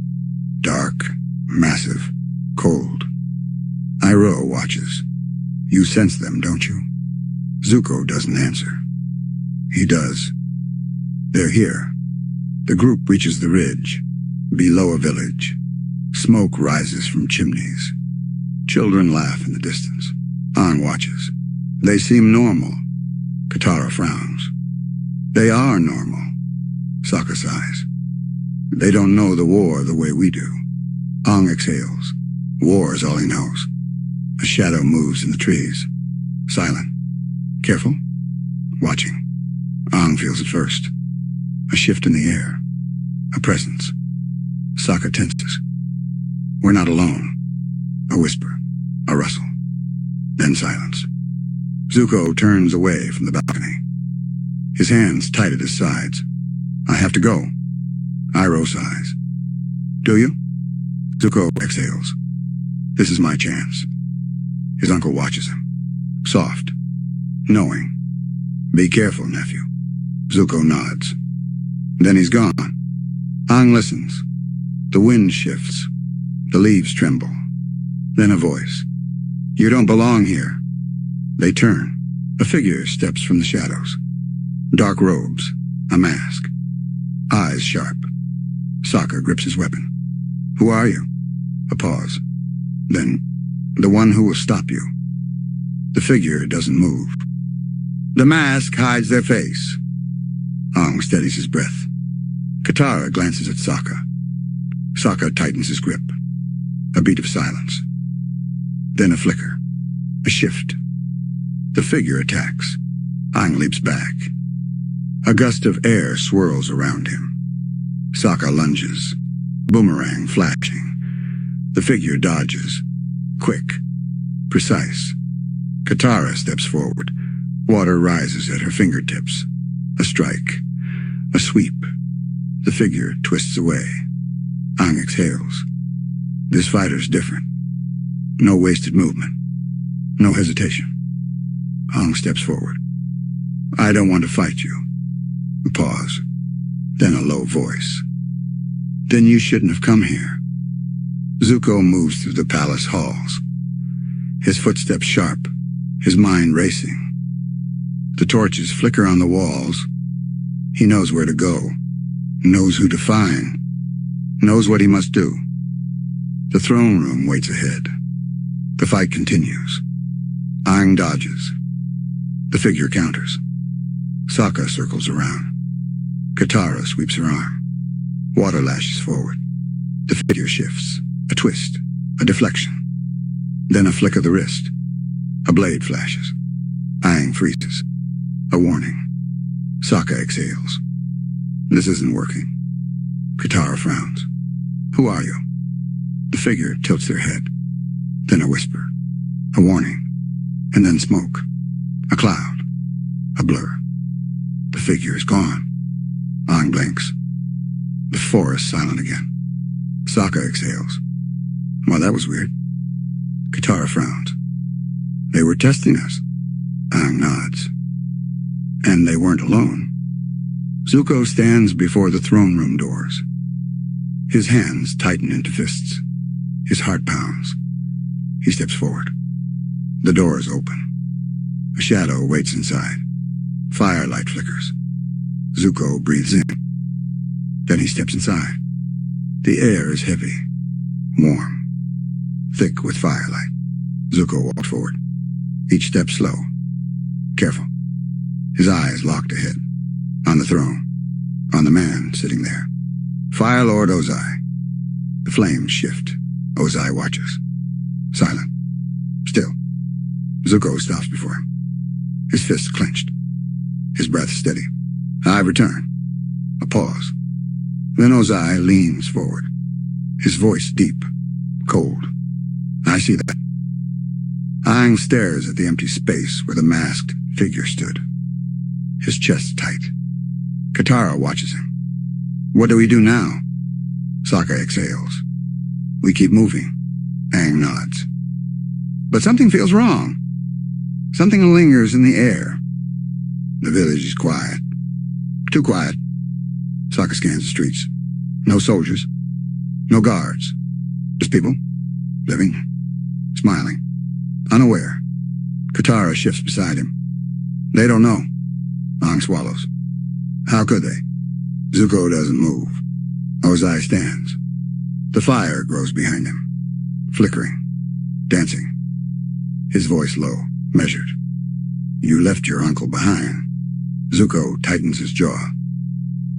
Dark, massive, cold. Iroh watches. You sense them, don't you? Zuko doesn't answer. He does. They're here. The group reaches the ridge, below a village. Smoke rises from chimneys. Children laugh in the distance. Aang watches. They seem normal. Katara frowns. They are normal. Sokka sighs. They don't know the war the way we do. Aang exhales. War is all he knows. A shadow moves in the trees. Silent. Careful. Watching. Aang feels it first. A shift in the air. A presence. Sokka tenses. We're not alone. A whisper. A rustle. Then silence. Zuko turns away from the balcony. His hands tight at his sides. I have to go. Iroh sighs. Do you? Zuko exhales. This is my chance. His uncle watches him. Soft. Knowing. Be careful, nephew. Zuko nods. Then he's gone. Aang listens. The wind shifts. The leaves tremble. Then a voice. You don't belong here. They turn. A figure steps from the shadows. Dark robes. A mask. Eyes sharp. Sokka grips his weapon. Who are you? A pause. Then, the one who will stop you. The figure doesn't move. The mask hides their face. Aang steadies his breath. Katara glances at Sokka. Sokka tightens his grip. A beat of silence. Then a flicker. A shift. The figure attacks. Aang leaps back. A gust of air swirls around him. Sokka lunges. Boomerang flashing. The figure dodges. Quick. Precise. Katara steps forward. Water rises at her fingertips. A strike. A sweep. The figure twists away. Aang exhales. This fighter's different. No wasted movement. No hesitation. Aang steps forward. I don't want to fight you. A pause. Then a low voice. Then you shouldn't have come here. Zuko moves through the palace halls. His footsteps sharp, his mind racing. The torches flicker on the walls. He knows where to go, knows who to find, knows what he must do. The throne room waits ahead. The fight continues. Aang dodges. The figure counters. Sokka circles around. Katara sweeps her arm. Water lashes forward. The figure shifts. A twist. A deflection. Then a flick of the wrist. A blade flashes. Aang freezes. A warning. Sokka exhales. This isn't working. Katara frowns. Who are you? The figure tilts their head. Then a whisper. A warning. And then smoke. A cloud. A blur. The figure is gone. Aang blinks. The forest silent again. Sokka exhales. Well, that was weird. Katara frowns. They were testing us. Aang nods. And they weren't alone. Zuko stands before the throne room doors. His hands tighten into fists. His heart pounds. He steps forward. The doors open. A shadow waits inside. Firelight flickers. Zuko breathes in. Then he steps inside. The air is heavy, warm, thick with firelight. Zuko walks forward. Each step slow. Careful. His eyes locked ahead. On the throne. On the man sitting there. Fire Lord Ozai. The flames shift. Ozai watches. Silent. Still. Zuko stops before him. His fists clenched. His breath steady. I return. A pause. Then Ozai leans forward. His voice deep. Cold. I see that. Aang stares at the empty space where the masked figure stood. His chest tight. Katara watches him. What do we do now? Sokka exhales. We keep moving. Aang nods. But something feels wrong. Something lingers in the air. The village is quiet. Too quiet. Sokka scans the streets. No soldiers. No guards. Just people. Living. Smiling. Unaware. Katara shifts beside him. They don't know. Aang swallows. How could they? Zuko doesn't move. Ozai stands. The fire grows behind him. Flickering. Dancing. His voice low. Measured. You left your uncle behind. Zuko tightens his jaw.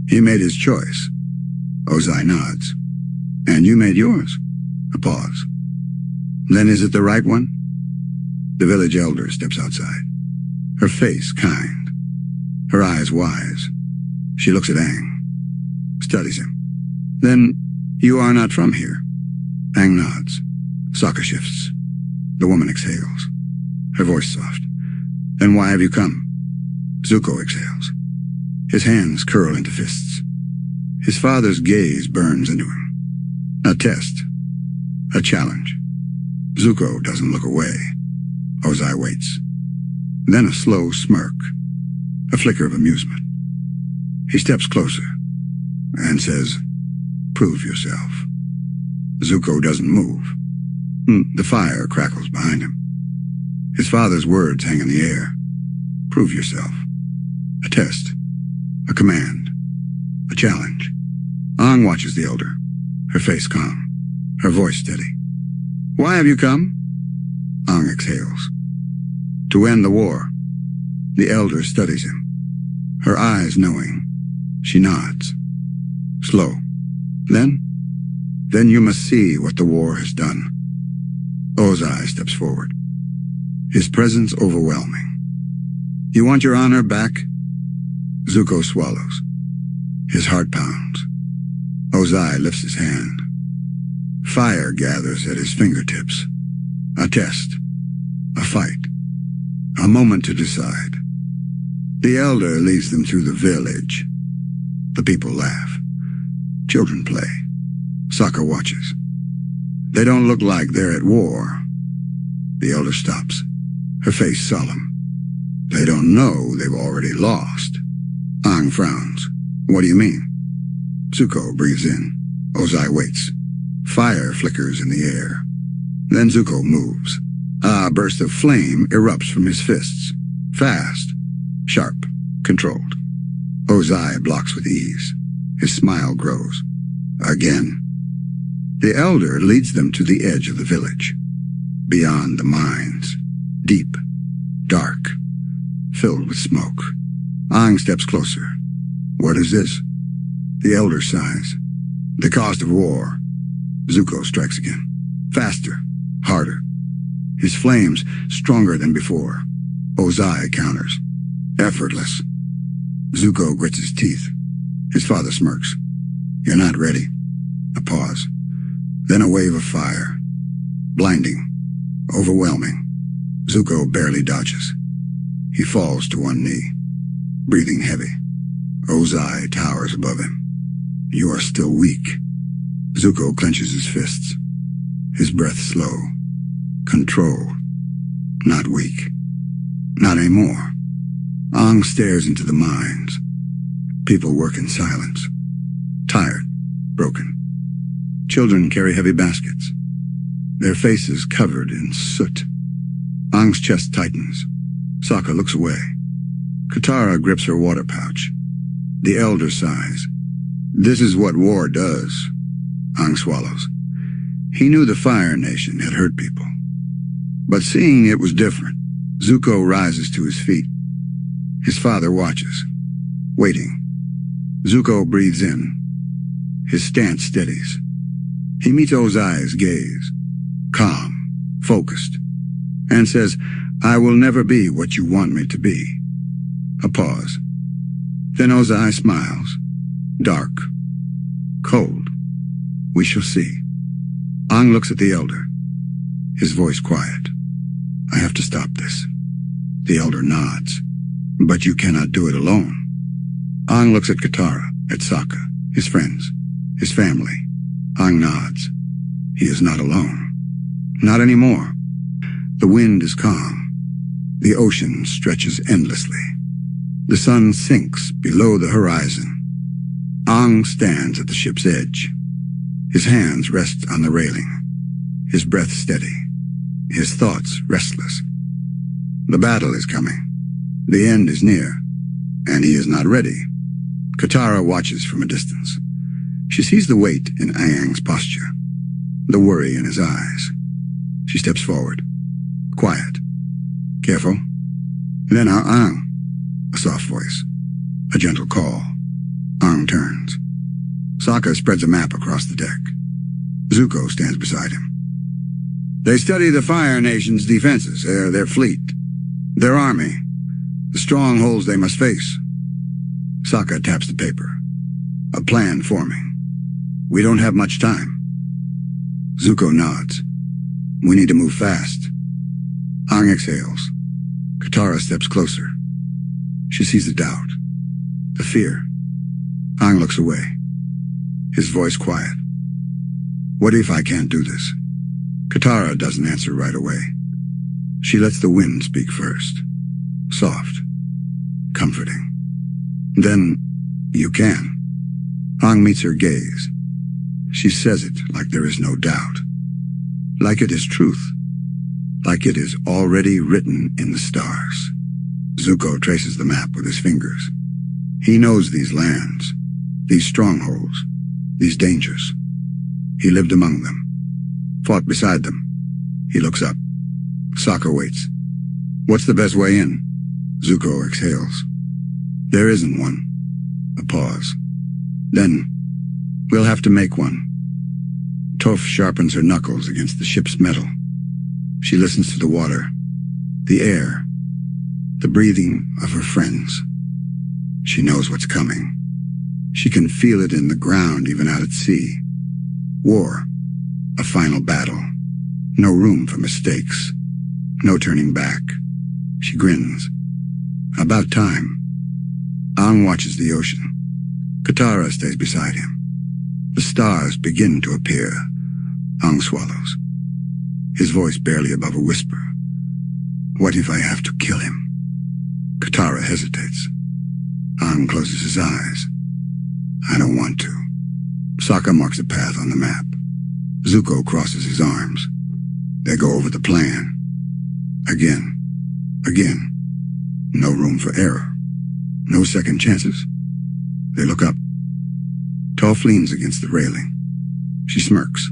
He made his choice. Ozai nods. And you made yours. A pause. Then is it the right one? The village elder steps outside. Her face kind. Her eyes wise. She looks at Aang. Studies him. Then, you are not from here. Aang nods. Sokka shifts. The woman exhales. Her voice soft. Then why have you come? Zuko exhales. His hands curl into fists. His father's gaze burns into him. A test. A challenge. Zuko doesn't look away. Ozai waits. Then a slow smirk. A flicker of amusement. He steps closer and says, Prove yourself. Zuko doesn't move. The fire crackles behind him. His father's words hang in the air. Prove yourself. A test. A command. A challenge. Aang watches the elder, her face calm. her voice steady. Why have you come? Aang exhales. To end the war. The elder studies him. Her eyes knowing. She nods. Slow. Then you must see what the war has done. Ozai steps forward. His presence overwhelming. You want your honor back? Zuko swallows. His heart pounds. Ozai lifts his hand. Fire gathers at his fingertips. A test. A fight. A moment to decide. The elder leads them through the village. The people laugh. Children play. Sokka watches. They don't look like they're at war. The elder stops, her face solemn. They don't know they've already lost. Aang frowns. What do you mean? Zuko breathes in. Ozai waits. Fire flickers in the air. Then Zuko moves. A burst of flame erupts from his fists. Fast. Sharp. Controlled. Ozai blocks with ease. His smile grows. Again. The elder leads them to the edge of the village. Beyond the mines. Deep. Dark. Filled with smoke. Aang steps closer. What is this? The elder sighs. The cost of war. Zuko strikes again. Faster. Harder. His flames stronger than before. Ozai counters. Effortless. Zuko grits his teeth. His father smirks. You're not ready. A pause. Then a wave of fire. Blinding. Overwhelming. Zuko barely dodges. He falls to one knee, breathing heavy. Ozai towers above him. You are still weak. Zuko clenches his fists. His breath slow. Controlled. Not weak. Not anymore. Aang stares into the mines. People work in silence. Tired. Broken. Children carry heavy baskets. Their faces covered in soot. Aang's chest tightens. Sokka looks away. Katara grips her water pouch. The elder sighs. This is what war does. Aang swallows. He knew the Fire Nation had hurt people. But seeing it was different, Zuko rises to his feet. His father watches, waiting. Zuko breathes in. His stance steadies. He meets Ozai's gaze, calm, focused, and says, I will never be what you want me to be. A pause. Then Ozai smiles. Dark. Cold. We shall see. Aang looks at the elder. His voice quiet. I have to stop this. The elder nods. But you cannot do it alone. Aang looks at Katara, at Sokka, his friends, his family. Aang nods. He is not alone. Not anymore. The wind is calm. The ocean stretches endlessly. The sun sinks below the horizon. Aang stands at the ship's edge. His hands rest on the railing. His breath steady. His thoughts restless. The battle is coming. The end is near. And he is not ready. Katara watches from a distance. She sees the weight in Aang's posture. The worry in his eyes. She steps forward. Quiet. Careful. Then our Aang. A soft voice. A gentle call. Aang turns. Sokka spreads a map across the deck. Zuko stands beside him. They study the Fire Nation's defenses, their fleet, their army, the strongholds they must face. Sokka taps the paper. A plan forming. We don't have much time. Zuko nods. We need to move fast. Aang exhales. Katara steps closer. She sees the doubt, the fear. Aang looks away. His voice quiet. What if I can't do this? Katara doesn't answer right away. She lets the wind speak first. Soft. Comforting. Then, you can. Aang meets her gaze. She says it like there is no doubt. Like it is truth. Like it is already written in the stars. Zuko traces the map with his fingers. He knows these lands, these strongholds, these dangers. He lived among them. fought beside them. He looks up. Sokka waits. What's the best way in? Zuko exhales. There isn't one. A pause. Then, we'll have to make one. Toph sharpens her knuckles against the ship's metal. She listens to the water, the air, the breathing of her friends. She knows what's coming. She can feel it in the ground even out at sea. War. A final battle. No room for mistakes. No turning back. She grins. About time. Aang watches the ocean. Katara stays beside him. The stars begin to appear. Aang swallows. His voice barely above a whisper. What if I have to kill him? Katara hesitates. Aang closes his eyes. I don't want to. Sokka marks a path on the map. Zuko crosses his arms. They go over the plan. Again. Again. No room for error. No second chances. They look up. Toph leans against the railing. She smirks.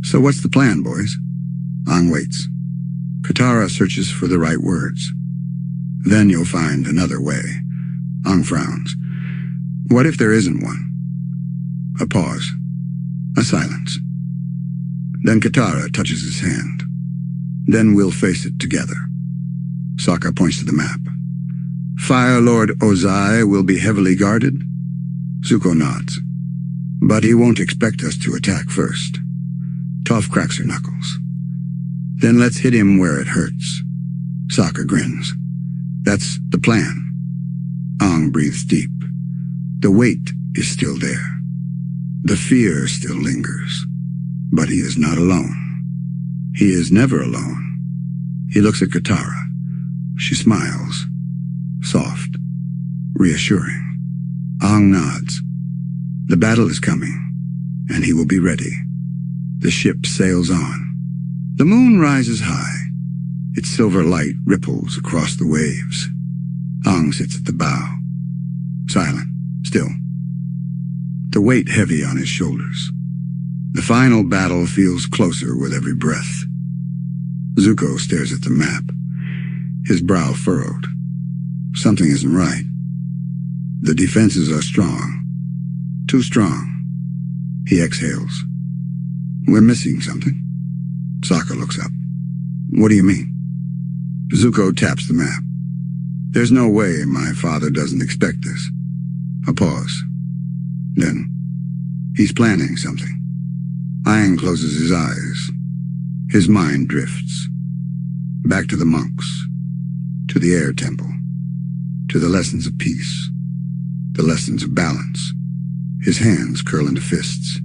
So what's the plan, boys? Aang waits. Katara searches for the right words. Then you'll find another way. Aang frowns. What if there isn't one? A pause. A silence. Then Katara touches his hand. Then we'll face it together. Sokka points to the map. Fire Lord Ozai will be heavily guarded? Zuko nods. But he won't expect us to attack first. Toph cracks her knuckles. Then let's hit him where it hurts. Sokka grins. That's the plan. Aang breathes deep. The weight is still there. The fear still lingers. But he is not alone. He is never alone. He looks at Katara. She smiles. Soft. Reassuring. Aang nods. The battle is coming, and he will be ready. The ship sails on. The moon rises high. Its silver light ripples across the waves. Aang sits at the bow. Silent. Still. The weight heavy on his shoulders. The final battle feels closer with every breath. Zuko stares at the map, his brow furrowed. Something isn't right. The defenses are strong. Too strong. He exhales. We're missing something. Sokka looks up. What do you mean? Zuko taps the map. There's no way my father doesn't expect this. A pause. Then, he's planning something. Aang closes his eyes. His mind drifts. Back to the monks. To the air temple. To the lessons of peace. The lessons of balance. His hands curl into fists.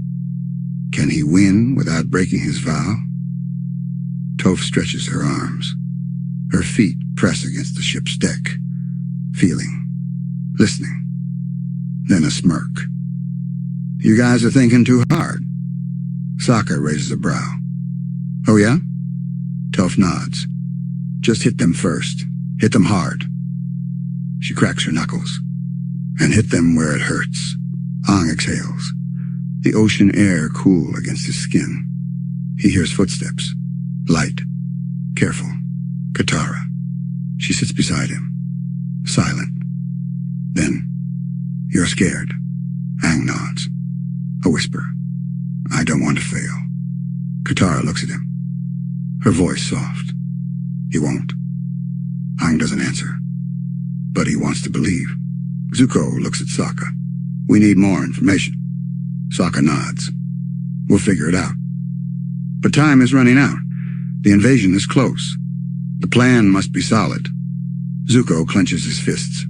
Can he win without breaking his vow? Toph stretches her arms. Her feet press against the ship's deck. Feeling. Listening. Then a smirk. You guys are thinking too hard. Sokka raises a brow. Oh yeah? Toph nods. Just hit them first. Hit them hard. She cracks her knuckles. And hit them where it hurts. Aang exhales. The ocean air cool against his skin. He hears footsteps. Light. Careful. Katara. She sits beside him. Silent. Then, you're scared. Aang nods. A whisper. I don't want to fail. Katara looks at him. Her voice soft. He won't. Aang doesn't answer. But he wants to believe. Zuko looks at Sokka. We need more information. Sokka nods. We'll figure it out. But time is running out. The invasion is close. The plan must be solid. Zuko clenches his fists.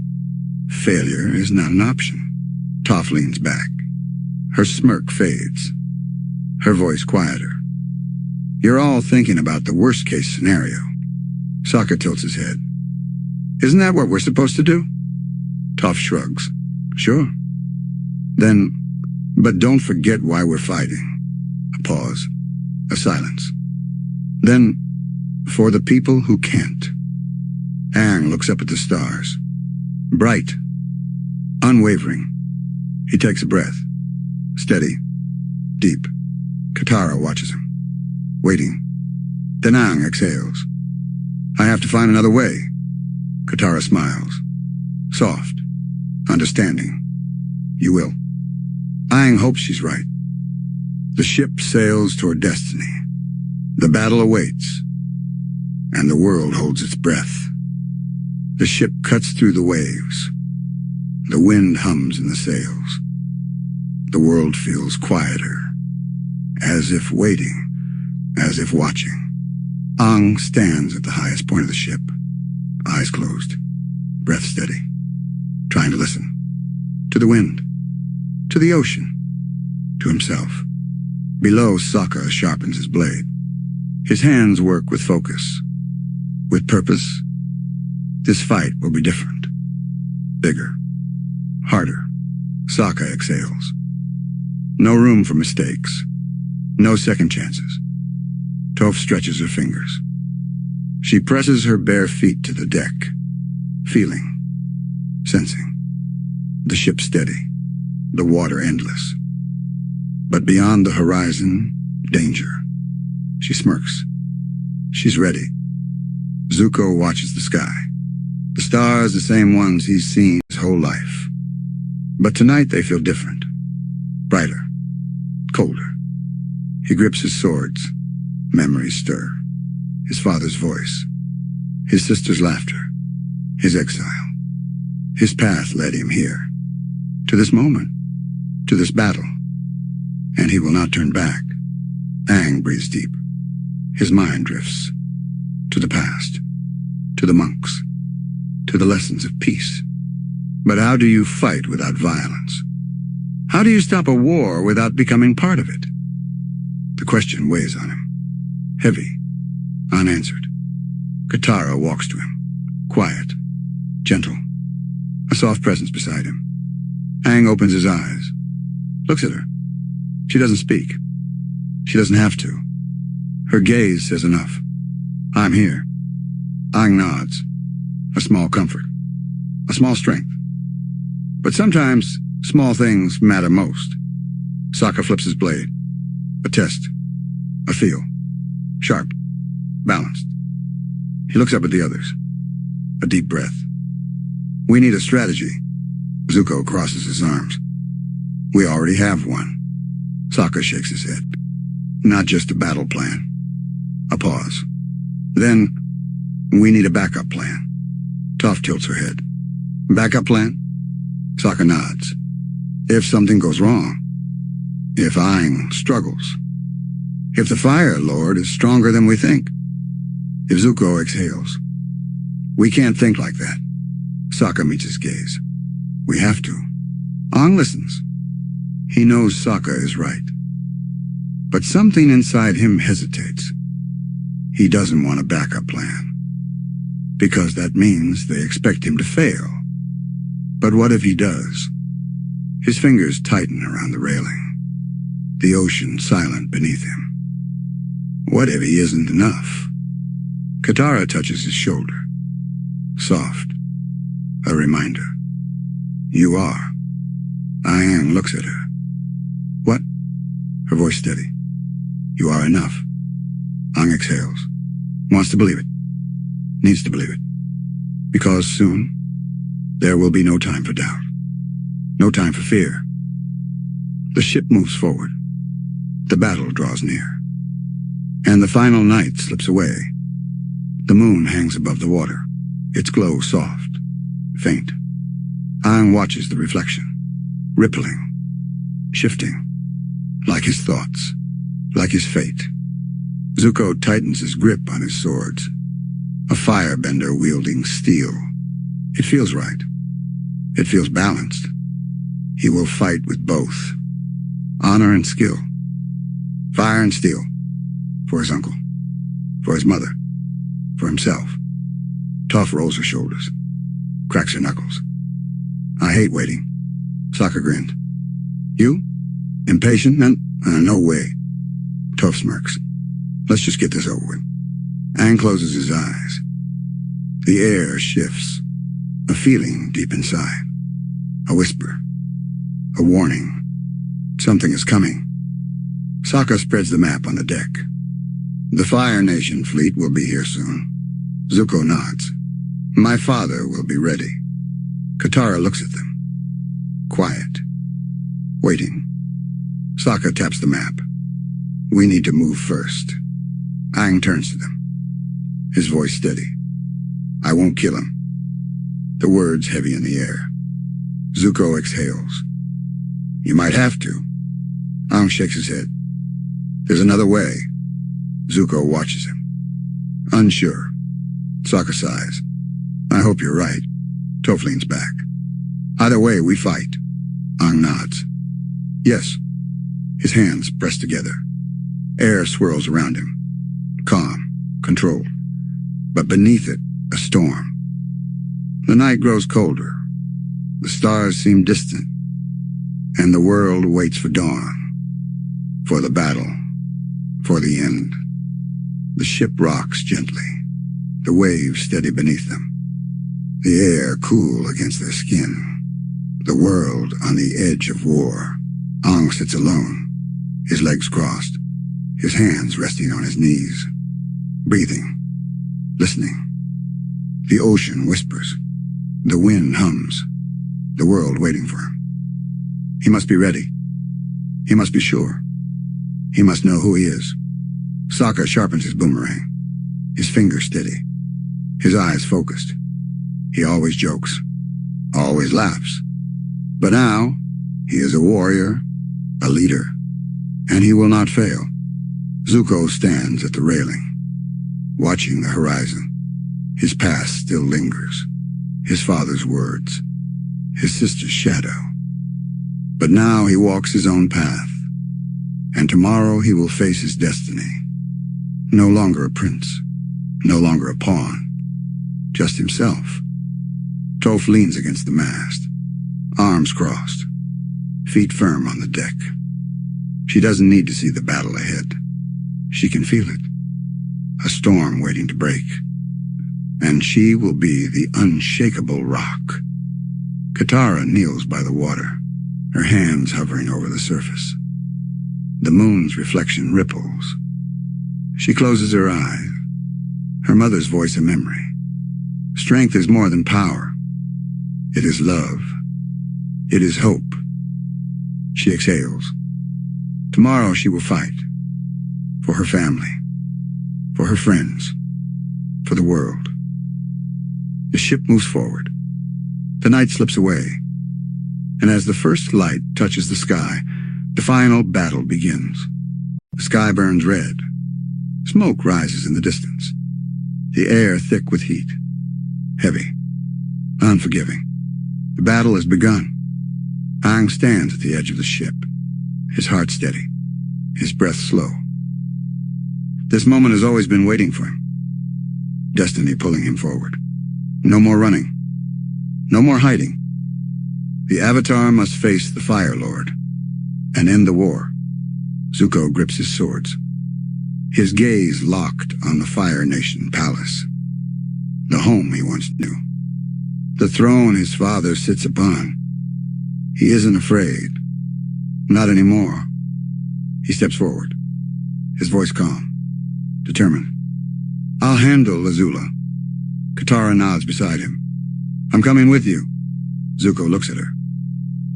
Failure is not an option. Toph leans back. Her smirk fades. Her voice quieter. You're all thinking about the worst-case scenario. Sokka tilts his head. Isn't that what we're supposed to do? Toph shrugs. Sure. Then, but don't forget why we're fighting. A pause. A silence. Then, for the people who can't. Aang looks up at the stars. Bright. Unwavering. He takes a breath. Steady. Deep. Katara watches him. waiting. Then Aang exhales. I have to find another way. Katara smiles. Soft. Understanding. You will. Aang hopes she's right. The ship sails toward destiny. The battle awaits. And the world holds its breath. The ship cuts through the waves. The wind hums in the sails. The world feels quieter. As if waiting. As if watching. Aang stands at the highest point of the ship. Eyes closed. Breath steady. Trying to listen. To the wind. To the ocean. To himself. Below, Sokka sharpens his blade. His hands work with focus. With purpose. This fight will be different. Bigger. Harder. Sokka exhales. No room for mistakes. No second chances. Toph stretches her fingers. She presses her bare feet to the deck. Feeling. Sensing. The ship steady. The water endless. But beyond the horizon, danger. She smirks. She's ready. Zuko watches the sky. The stars the same ones he's seen his whole life. But tonight they feel different. Brighter. Colder. He grips his swords. Memories stir. His father's voice. His sister's laughter. His exile. His path led him here. To this moment. To this battle. And he will not turn back. Aang breathes deep. His mind drifts. To the past. To the monks. To the lessons of peace. But how do you fight without violence? How do you stop a war without becoming part of it? The question weighs on him. Heavy. Unanswered. Katara walks to him. Quiet. Gentle. A soft presence beside him. Aang opens his eyes. Looks at her. She doesn't speak. She doesn't have to. Her gaze says enough. I'm here. Aang nods. A small comfort. A small strength. But sometimes, small things matter most. Sokka flips his blade. A test. A feel. Sharp. Balanced. He looks up at the others. A deep breath. We need a strategy. Zuko crosses his arms. We already have one. Sokka shakes his head. Not just a battle plan. A pause. Then, we need a backup plan. Toph tilts her head. Backup plan? Sokka nods. If something goes wrong. If Aang struggles. If the Fire Lord is stronger than we think. If Zuko exhales. We can't think like that. Sokka meets his gaze. We have to. Aang listens. He knows Sokka is right. But something inside him hesitates. He doesn't want a backup plan. Because that means they expect him to fail. But what if he does? His fingers tighten around the railing. The ocean silent beneath him. What if he isn't enough? Katara touches his shoulder. Soft. A reminder. You are. Aang looks at her. What? Her voice steady. You are enough. Aang exhales. Wants to believe it. Needs to believe it. Because soon, there will be no time for doubt. No time for fear. The ship moves forward. The battle draws near. And the final night slips away. The moon hangs above the water. Its glow soft, faint. Aang watches the reflection. Rippling. Shifting. Like his thoughts. Like his fate. Zuko tightens his grip on his swords. A firebender wielding steel. It feels right. It feels balanced. He will fight with both. Honor and skill. Fire and steel. For his uncle. For his mother. For himself. Toph rolls her shoulders. Cracks her knuckles. I hate waiting. Sokka grinned. You? Impatient? No way. Toph smirks. Let's just get this over with. Aang closes his eyes. The air shifts. A feeling deep inside. A whisper. A warning. Something is coming. Sokka spreads the map on the deck. The Fire Nation fleet will be here soon. Zuko nods. My father will be ready. Katara looks at them. Quiet. Waiting. Sokka taps the map. We need to move first. Aang turns to them. His voice steady. I won't kill him. The words heavy in the air. Zuko exhales. You might have to. Aang shakes his head. There's another way. Zuko watches him. Unsure. Sokka sighs. I hope you're right. Toph leans back. Either way, we fight. Aang nods. Yes. His hands press together. Air swirls around him. Calm. Controlled. But beneath it, a storm. The night grows colder. The stars seem distant. And the world waits for dawn. For the battle. For the end. The ship rocks gently. The waves steady beneath them. The air cool against their skin. The world on the edge of war. Aang sits alone, his legs crossed, his hands resting on his knees. Breathing. Listening. The ocean whispers. The wind hums. The world waiting for him. He must be ready. He must be sure. He must know who he is. Sokka sharpens his boomerang. His fingers steady. His eyes focused. He always jokes. Always laughs. But now, he is a warrior, a leader, and he will not fail. Zuko stands at the railing, watching the horizon. His past still lingers. His father's words. His sister's shadow. But now he walks his own path. And tomorrow he will face his destiny. No longer a prince. No longer a pawn. Just himself. Toph leans against the mast. Arms crossed. Feet firm on the deck. She doesn't need to see the battle ahead. She can feel it. A storm waiting to break. And she will be the unshakable rock. Katara kneels by the water, her hands hovering over the surface. The moon's reflection ripples. She closes her eyes, her mother's voice a memory. Strength is more than power. It is love. It is hope. She exhales. Tomorrow she will fight. For her family. For her friends. For the world. The ship moves forward. The night slips away. And as the first light touches the sky, the final battle begins. The sky burns red. Smoke rises in the distance. The air thick with heat. Heavy. Unforgiving. The battle has begun. Aang stands at the edge of the ship, his heart steady, his breath slow. This moment has always been waiting for him. Destiny pulling him forward. No more running. No more hiding. The Avatar must face the Fire Lord and end the war. Zuko grips his swords, his gaze locked on the Fire Nation palace, the home he once knew, the throne his father sits upon. He isn't afraid. Not anymore. He steps forward, his voice calm, determined. I'll handle Azula. Katara nods beside him. I'm coming with you. Zuko looks at her.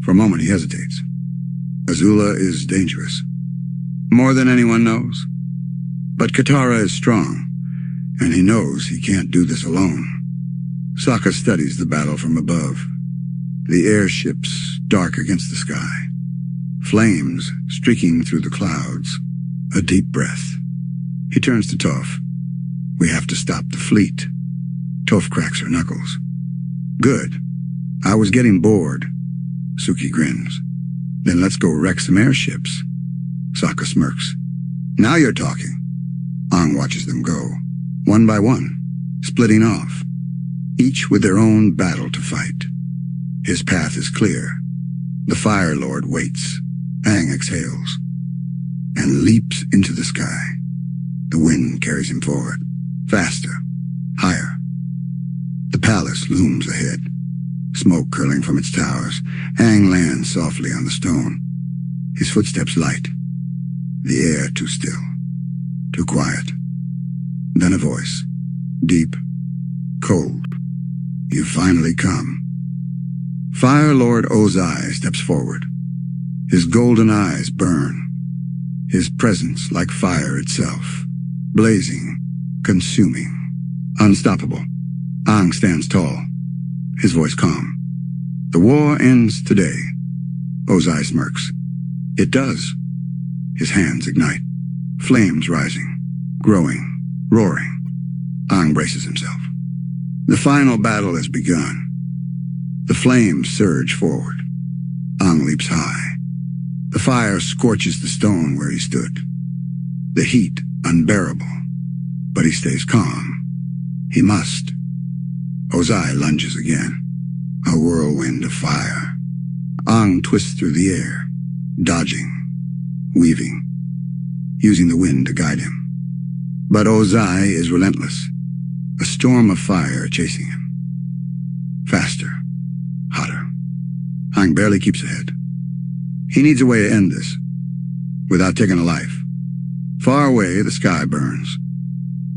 For a moment he hesitates. Azula is dangerous. More than anyone knows. But Katara is strong, and he knows he can't do this alone. Sokka studies the battle from above. The airships dark against the sky. Flames streaking through the clouds. A deep breath. He turns to Toph. We have to stop the fleet. Toph cracks her knuckles. Good. I was getting bored. Suki grins. Then let's go wreck some airships. Sokka smirks. Now you're talking. Aang watches them go, one by one, splitting off, each with their own battle to fight. His path is clear. The Fire Lord waits. Aang exhales and leaps into the sky. The wind carries him forward, faster, higher. The palace looms ahead, smoke curling from its towers. Aang lands softly on the stone, his footsteps light. The air too still, too quiet. Then a voice, deep, cold. "You've finally come." Fire Lord Ozai steps forward. His golden eyes burn, his presence like fire itself, blazing, consuming, unstoppable. Aang stands tall, his voice calm. "The war ends today." Ozai smirks. "It does." His hands ignite, flames rising, growing, roaring. Aang braces himself. The final battle has begun. The flames surge forward. Aang leaps high. The fire scorches the stone where he stood. The heat unbearable, but he stays calm. He must. Ozai lunges again, a whirlwind of fire. Aang twists through the air, dodging, weaving, using the wind to guide him. But Ozai is relentless, a storm of fire chasing him. Faster, hotter. Aang barely keeps ahead. He needs a way to end this, without taking a life. Far away, the sky burns.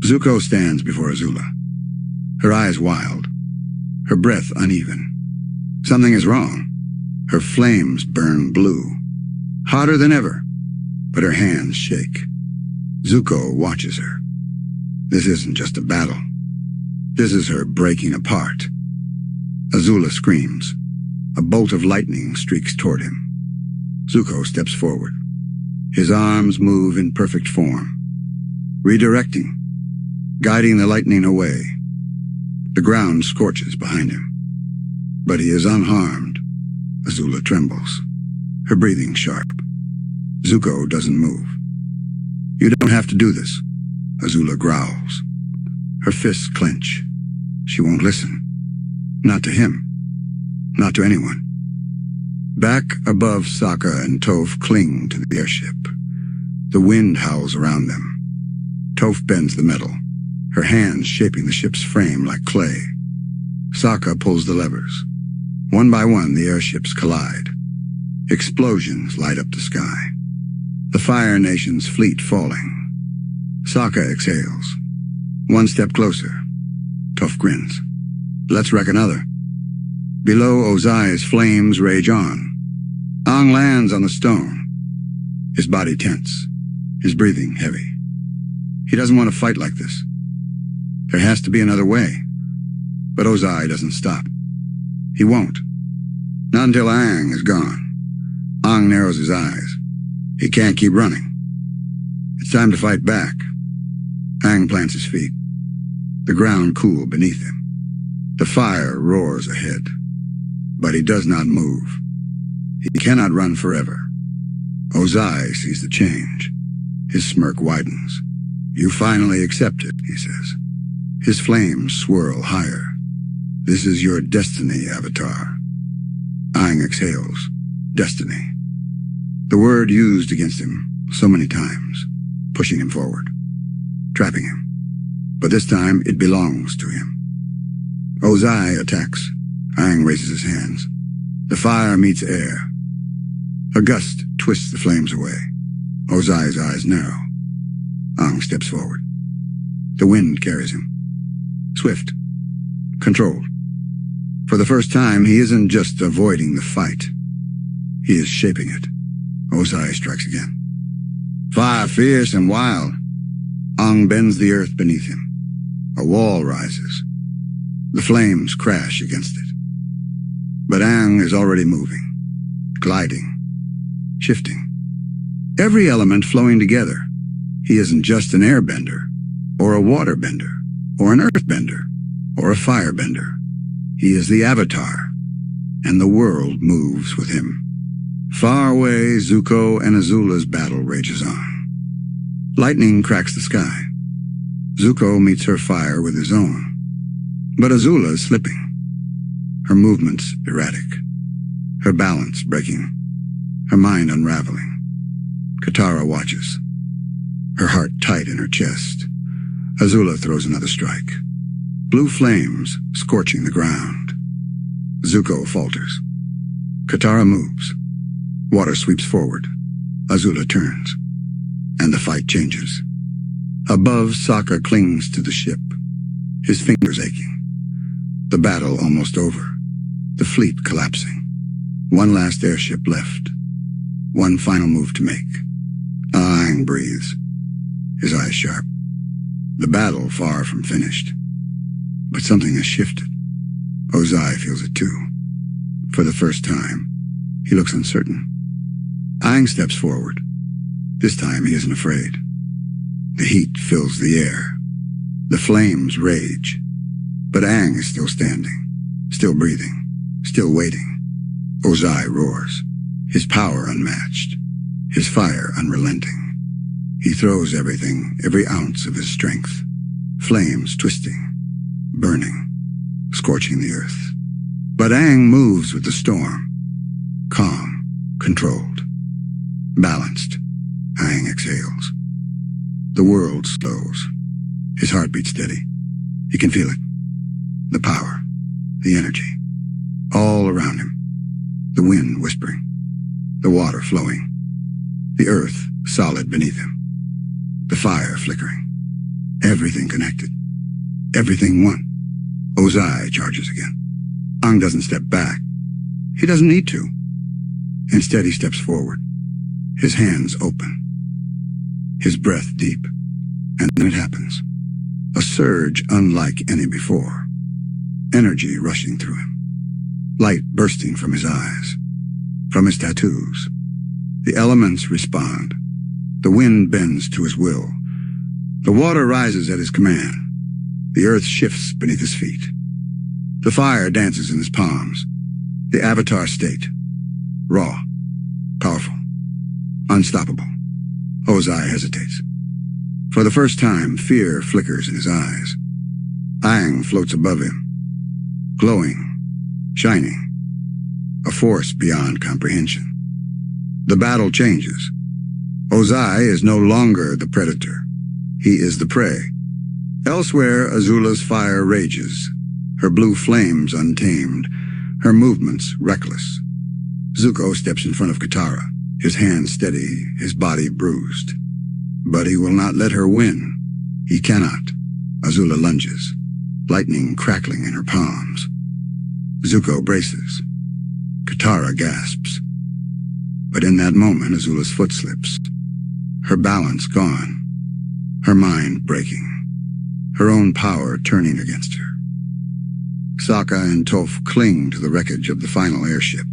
Zuko stands before Azula, her eyes wild, her breath uneven. Something is wrong. Her flames burn blue, hotter than ever, but her hands shake. Zuko watches her. This isn't just a battle. This is her breaking apart. Azula screams. A bolt of lightning streaks toward him. Zuko steps forward. His arms move in perfect form, redirecting, guiding the lightning away. The ground scorches behind him. But he is unharmed. Azula trembles, her breathing sharp. Zuko doesn't move. "You don't have to do this," Azula growls. Her fists clench. She won't listen. Not to him. Not to anyone. Back above, Sokka and Toph cling to the airship. The wind howls around them. Toph bends the metal, her hands shaping the ship's frame like clay. Sokka pulls the levers. One by one, the airships collide. Explosions light up the sky. The Fire Nation's fleet falling. Sokka exhales. One step closer. Toph grins. "Let's wreck another." Below Ozai's flames rage on. Aang lands on the stone, his body tense, his breathing heavy. He doesn't want to fight like this. There has to be another way. But Ozai doesn't stop. He won't. Not until Aang is gone. Aang narrows his eyes. He can't keep running. It's time to fight back. Aang plants his feet. The ground cool beneath him. The fire roars ahead. But he does not move. He cannot run forever. Ozai sees the change. His smirk widens. "You finally accept it," he says. His flames swirl higher. "This is your destiny, Avatar." Aang exhales. Destiny. The word used against him so many times, pushing him forward, trapping him. But this time it belongs to him. Ozai attacks. Aang raises his hands. The fire meets air. A gust twists the flames away. Ozai's eyes narrow. Aang steps forward. The wind carries him. Swift. Controlled. For the first time, he isn't just avoiding the fight. He is shaping it. Ozai strikes again. Fire fierce and wild. Aang bends the earth beneath him. A wall rises. The flames crash against it. But Aang is already moving, gliding, shifting. Every element flowing together. He isn't just an airbender, or a waterbender, or an earthbender, or a firebender. He is the Avatar, and the world moves with him. Far away, Zuko and Azula's battle rages on. Lightning cracks the sky. Zuko meets her fire with his own. But Azula is slipping. Her movements erratic. Her balance breaking. Her mind unraveling. Katara watches. Her heart tight in her chest. Azula throws another strike. Blue flames scorching the ground. Zuko falters. Katara moves. Water sweeps forward. Azula turns. And the fight changes. Above, Sokka clings to the ship, his fingers aching. The battle almost over, the fleet collapsing. One last airship left, one final move to make. Aang breathes, his eyes sharp. The battle far from finished. But something has shifted. Ozai feels it too. For the first time, he looks uncertain. Aang steps forward. This time he isn't afraid. The heat fills the air. The flames rage. But Aang is still standing, still breathing, still waiting. Ozai roars, his power unmatched, his fire unrelenting. He throws everything, every ounce of his strength. Flames twisting, burning, scorching the earth. But Aang moves with the storm. Calm, controlled, balanced. Aang exhales. The world slows. His heartbeat steady. He can feel it. The power, the energy, all around him. The wind whispering, the water flowing, the earth solid beneath him, the fire flickering, everything connected, everything one. Ozai charges again. Aang doesn't step back. He doesn't need to. Instead, he steps forward, his hands open, his breath deep, and then it happens. A surge unlike any before. Energy rushing through him. Light bursting from his eyes, from his tattoos. The elements respond. The wind bends to his will. The water rises at his command. The earth shifts beneath his feet. The fire dances in his palms. The avatar state. Raw. Powerful. Unstoppable. Ozai hesitates. For the first time, fear flickers in his eyes. Aang floats above him. Glowing. Shining. A force beyond comprehension. The battle changes. Ozai is no longer the predator. He is the prey. Elsewhere, Azula's fire rages, her blue flames untamed, her movements reckless. Zuko steps in front of Katara, his hands steady, his body bruised. But he will not let her win. He cannot. Azula lunges, lightning crackling in her palms. Zuko braces. Katara gasps. But in that moment, Azula's foot slips. Her balance gone. Her mind breaking. Her own power turning against her. Sokka and Toph cling to the wreckage of the final airship,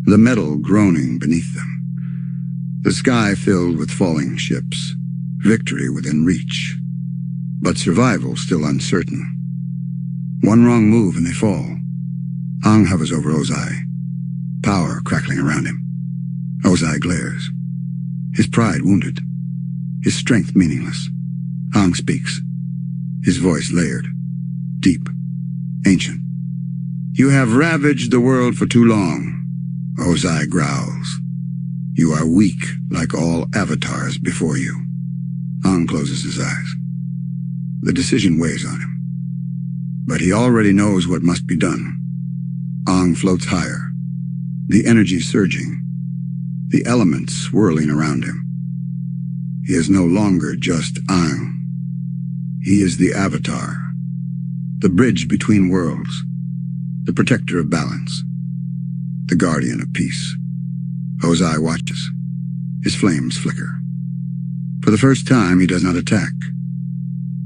the metal groaning beneath them. The sky filled with falling ships, victory within reach, but survival still uncertain. One wrong move and they fall. Aang hovers over Ozai, power crackling around him. Ozai glares, his pride wounded, his strength meaningless. Aang speaks, his voice layered, deep, ancient. "You have ravaged the world for too long," Ozai growls. "You are weak like all avatars before you." Aang closes his eyes. The decision weighs on him. But he already knows what must be done. Aang floats higher, the energy surging, the elements swirling around him. He is no longer just Aang. He is the Avatar, the bridge between worlds, the protector of balance, the guardian of peace. Ozai watches. His flames flicker. For the first time, he does not attack.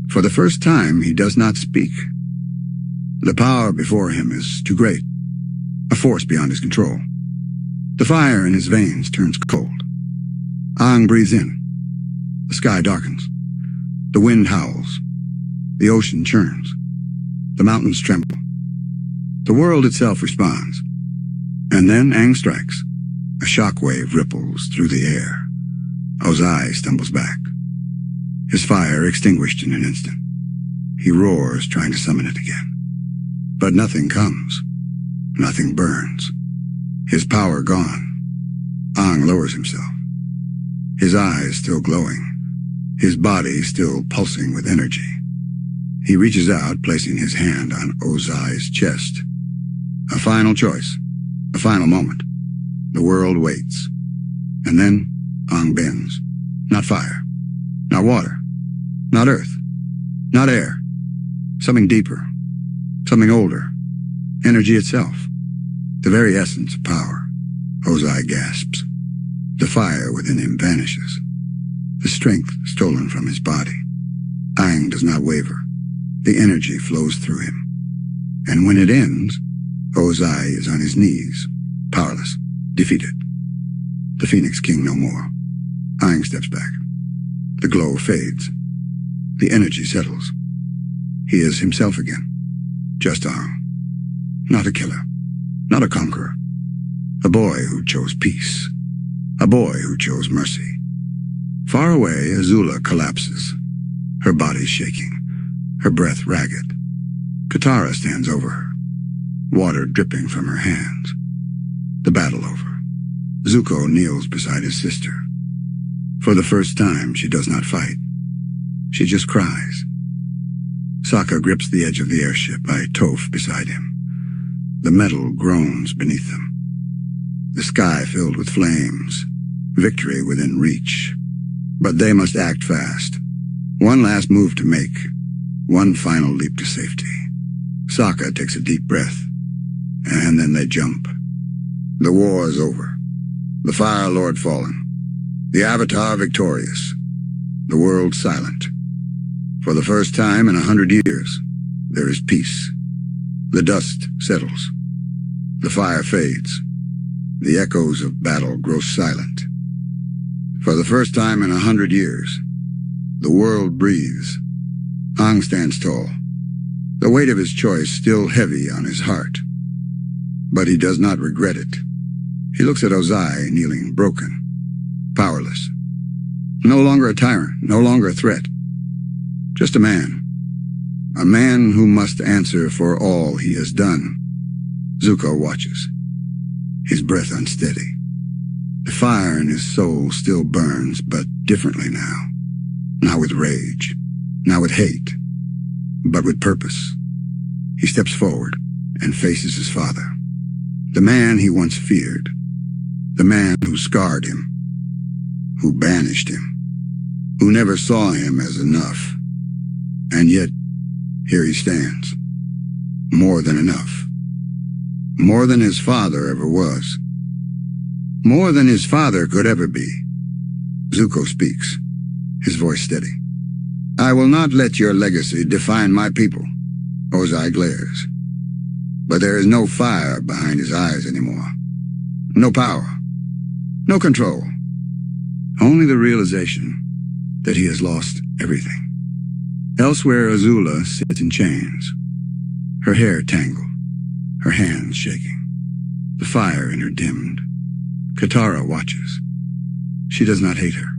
For the first time, he does not speak. The power before him is too great, a force beyond his control. The fire in his veins turns cold. Aang breathes in. The sky darkens. The wind howls. The ocean churns. The mountains tremble. The world itself responds. And then Aang strikes. A shockwave ripples through the air. Ozai stumbles back. His fire extinguished in an instant. He roars, trying to summon it again. But nothing comes. Nothing burns. His power gone. Aang lowers himself. His eyes still glowing. His body still pulsing with energy. He reaches out, placing his hand on Ozai's chest. A final choice. A final moment. The world waits. And then Aang bends. Not fire. Not water. Not earth. Not air. Something deeper. Something older. Energy itself. The very essence of power. Ozai gasps. The fire within him vanishes. The strength stolen from his body. Aang does not waver. The energy flows through him. And when it ends, Ozai is on his knees, powerless, defeated. The Phoenix King no more. Aang steps back. The glow fades. The energy settles. He is himself again. Just Aang. Not a killer. Not a conqueror. A boy who chose peace. A boy who chose mercy. Far away, Azula collapses. Her body shaking. Her breath ragged. Katara stands over her. Water dripping from her hands. The battle over. Zuko kneels beside his sister. For the first time, she does not fight. She just cries. Sokka grips the edge of the airship, Toph beside him. The metal groans beneath them. The sky filled with flames. Victory within reach. But they must act fast. One last move to make. One final leap to safety. Sokka takes a deep breath. And then they jump. The war is over. The Fire Lord fallen. The Avatar victorious. The world silent. For the first time in 100 years, there is peace. The dust settles. The fire fades. The echoes of battle grow silent. For the first time in 100 years, the world breathes. Aang stands tall, the weight of his choice still heavy on his heart. But he does not regret it. He looks at Ozai kneeling broken, powerless. No longer a tyrant, no longer a threat. Just a man. A man who must answer for all he has done. Zuko watches, his breath unsteady. The fire in his soul still burns, but differently now. Not with rage, not with hate, but with purpose. He steps forward and faces his father. The man he once feared. The man who scarred him. Who banished him. Who never saw him as enough. And yet, here he stands. More than enough. More than his father ever was. More than his father could ever be. Zuko speaks, his voice steady. I will not let your legacy define my people. Ozai glares. But there is no fire behind his eyes anymore. No power. No control. Only the realization that he has lost everything. Elsewhere, Azula sits in chains. Her hair tangled. Her hands shaking. The fire in her dimmed. Katara watches. She does not hate her.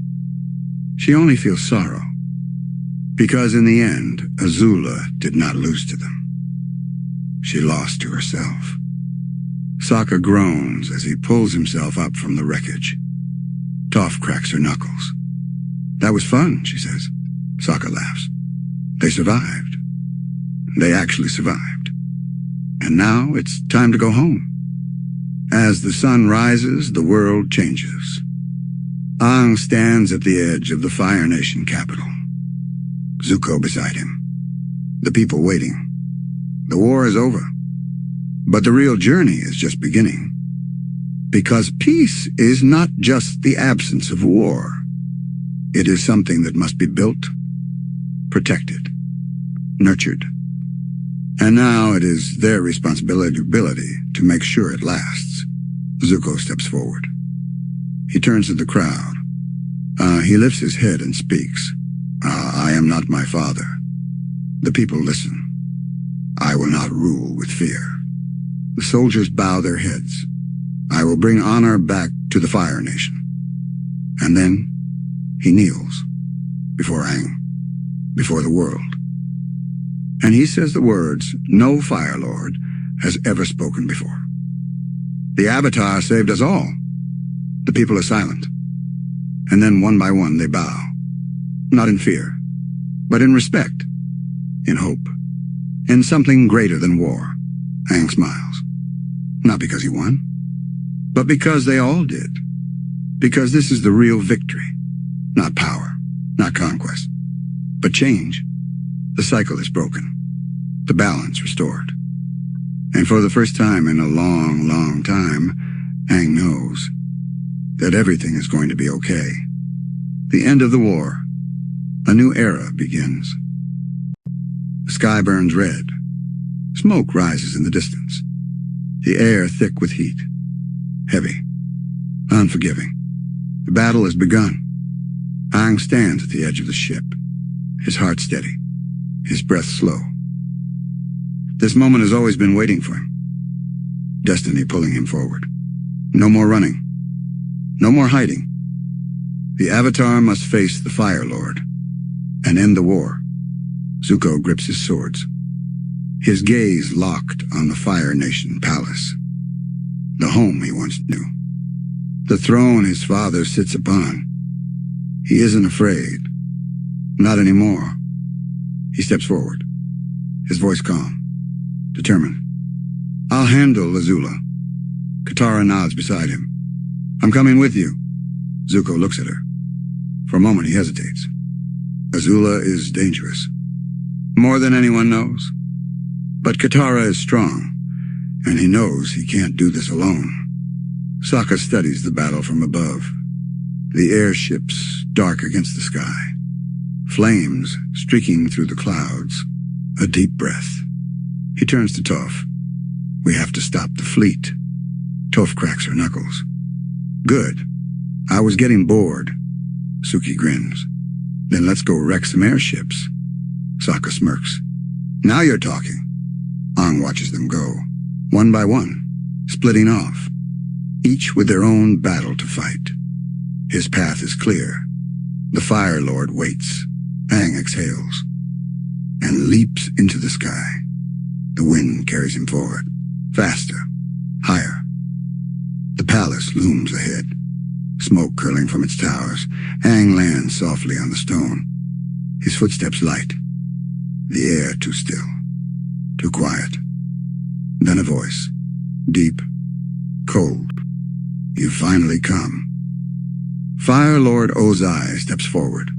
She only feels sorrow. Because in the end, Azula did not lose to them. She lost to herself. Sokka groans as he pulls himself up from the wreckage. Toph cracks her knuckles. That was fun, she says. Sokka laughs. They survived. They actually survived. And now it's time to go home. As the sun rises, the world changes. Aang stands at the edge of the Fire Nation capital. Zuko beside him. The people waiting. The war is over. But the real journey is just beginning. Because peace is not just the absence of war. It is something that must be built, protected, nurtured. And now it is their responsibility to make sure it lasts. Zuko steps forward. He turns to the crowd. He lifts his head and speaks. I am not my father. The people listen. I will not rule with fear. The soldiers bow their heads. I will bring honor back to the Fire Nation. And then he kneels before Aang, before the world. And he says the words no Fire Lord has ever spoken before. The Avatar saved us all. The people are silent. And then one by one they bow. Not in fear, but in respect, in hope, in something greater than war. Aang smiles. Not because he won, but because they all did. Because this is the real victory. Not power, not conquest, But change, the cycle is broken, the balance restored. And for the first time in a long, long time, Aang knows that everything is going to be okay. The end of the war. A new era begins. The sky burns red. Smoke rises in the distance. The air thick with heat. Heavy. Unforgiving. The battle has begun. Aang stands at the edge of the ship, his heart steady, his breath slow. This moment has always been waiting for him. Destiny pulling him forward. No more running. No more hiding. The Avatar must face the Fire Lord and end the war. Zuko grips his swords, his gaze locked on the Fire Nation palace, the home he once knew, the throne his father sits upon. He isn't afraid. Not anymore. He steps forward, his voice calm, determined. I'll handle Azula. Katara nods beside him. I'm coming with you. Zuko looks at her. For a moment he hesitates. Azula is dangerous. More than anyone knows. But Katara is strong, and he knows he can't do this alone. Sokka studies the battle from above. The airships dark against the sky. Flames streaking through the clouds. A deep breath. He turns to Toph. We have to stop the fleet. Toph cracks her knuckles. Good. I was getting bored. Suki grins. Then let's go wreck some airships. Sokka smirks. Now you're talking. Aang watches them go, one by one, splitting off, each with their own battle to fight. His path is clear. The Fire Lord waits. Aang exhales and leaps into the sky. The wind carries him forward, faster, higher. The palace looms ahead, smoke curling from its towers. Aang lands softly on the stone, his footsteps light, the air too still, too quiet. Then a voice, deep, cold. You've finally come. Fire Lord Ozai steps forward.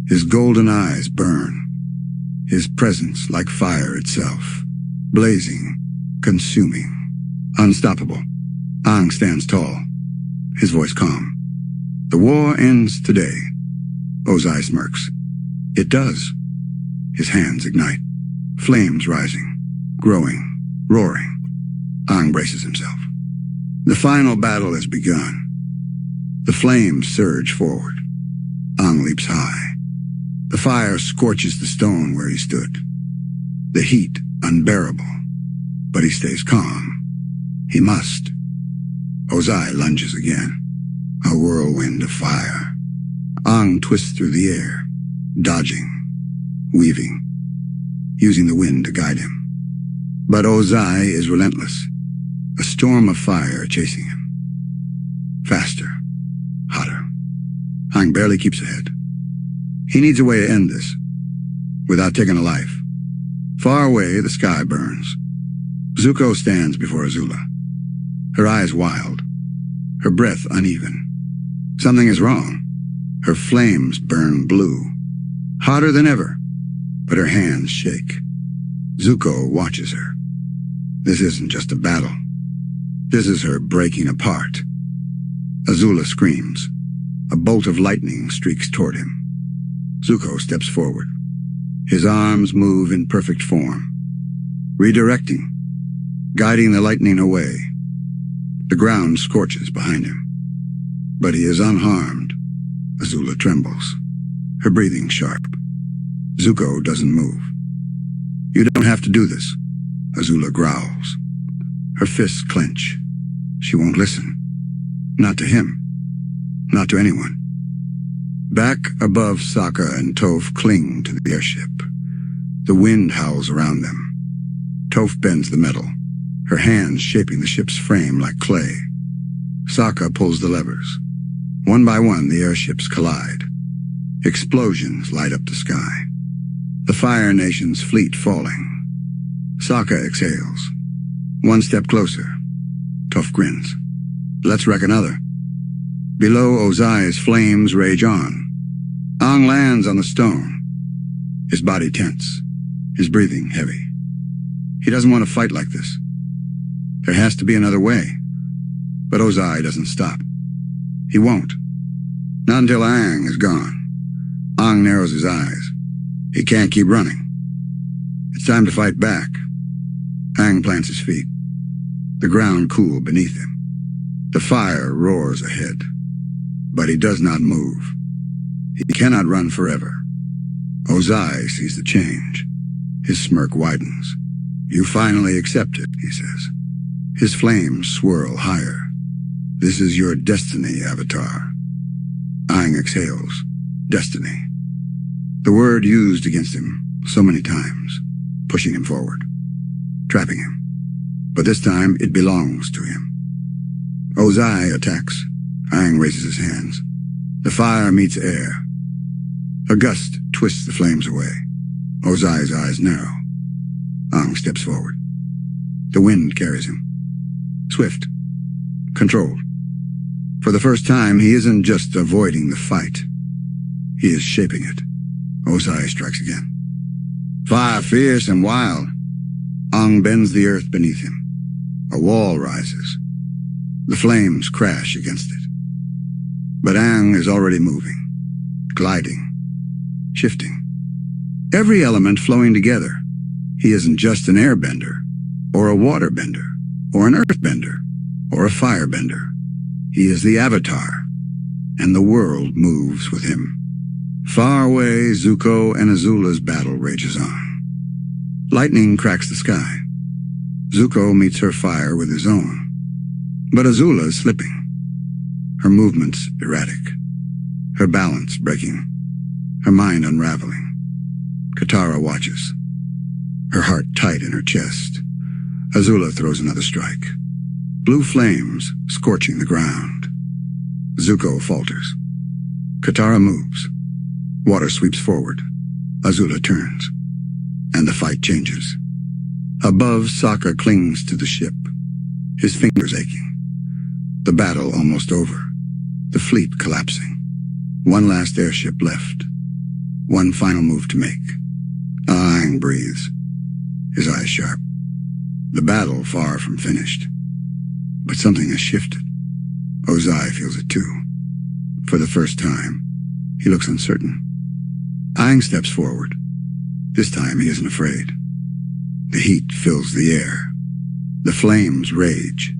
His golden eyes burn, his presence like fire itself, blazing, consuming, unstoppable. Aang stands tall, his voice calm. The war ends today. Ozai smirks. It does. His hands ignite, flames rising, growing, roaring. Aang braces himself. The final battle has begun. The flames surge forward. Aang leaps high. The fire scorches the stone where he stood. The heat unbearable, but he stays calm. He must. Ozai lunges again. A whirlwind of fire. Aang twists through the air, dodging, weaving, using the wind to guide him. But Ozai is relentless. A storm of fire chasing him. Faster, hotter. Aang barely keeps ahead. He needs a way to end this, without taking a life. Far away, the sky burns. Zuko stands before Azula, her eyes wild, her breath uneven. Something is wrong. Her flames burn blue, hotter than ever, but her hands shake. Zuko watches her. This isn't just a battle. This is her breaking apart. Azula screams. A bolt of lightning streaks toward him. Zuko steps forward. His arms move in perfect form, redirecting, guiding the lightning away. The ground scorches behind him. But he is unharmed. Azula trembles, her breathing sharp. Zuko doesn't move. You don't have to do this, Azula growls. Her fists clench. She won't listen. Not to him. Not to anyone. Back above, Sokka and Toph cling to the airship. The wind howls around them. Toph bends the metal, her hands shaping the ship's frame like clay. Sokka pulls the levers. One by one, the airships collide. Explosions light up the sky. The Fire Nation's fleet falling. Sokka exhales. One step closer. Toph grins. Let's wreck another. Below Ozai's flames rage on. Aang lands on the stone, his body tense, his breathing heavy. He doesn't want to fight like this. There has to be another way. But Ozai doesn't stop. He won't. Not until Aang is gone. Aang narrows his eyes. He can't keep running. It's time to fight back. Aang plants his feet. The ground cool beneath him. The fire roars ahead. But he does not move. He cannot run forever. Ozai sees the change. His smirk widens. You finally accept it, he says. His flames swirl higher. This is your destiny, Avatar. Aang exhales. Destiny. The word used against him so many times, pushing him forward, trapping him. But this time it belongs to him. Ozai attacks. Aang raises his hands. The fire meets air. A gust twists the flames away. Ozai's eyes narrow. Aang steps forward. The wind carries him. Swift. Controlled. For the first time, he isn't just avoiding the fight. He is shaping it. Ozai strikes again. Fire fierce and wild. Aang bends the earth beneath him. A wall rises. The flames crash against it. But Aang is already moving, gliding, shifting. Every element flowing together. He isn't just an airbender, or a waterbender, or an earthbender, or a firebender. He is the Avatar, and the world moves with him. Far away, Zuko and Azula's battle rages on. Lightning cracks the sky. Zuko meets her fire with his own. But Azula is slipping. Her movements erratic. Her balance breaking. Her mind unraveling. Katara watches. Her heart tight in her chest. Azula throws another strike. Blue flames scorching the ground. Zuko falters. Katara moves. Water sweeps forward. Azula turns. And the fight changes. Above, Sokka clings to the ship, his fingers aching. The battle almost over. The fleet collapsing. One last airship left. One final move to make. Aang breathes, his eyes sharp. The battle far from finished. But something has shifted. Ozai feels it too. For the first time, he looks uncertain. Aang steps forward. This time he isn't afraid. The heat fills the air. The flames rage.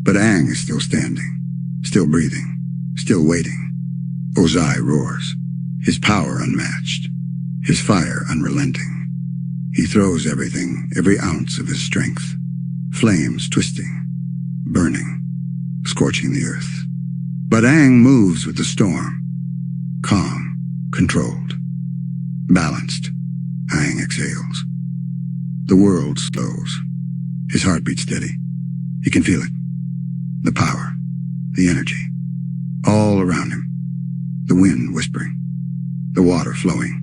But Aang is still standing, still breathing, still waiting. Ozai roars, his power unmatched, his fire unrelenting. He throws everything, every ounce of his strength. Flames twisting, burning, scorching the earth. But Aang moves with the storm. Calm, controlled, balanced. Aang exhales. The world slows. His heartbeat steady. He can feel it. The power, the energy, all around him. The wind whispering, the water flowing,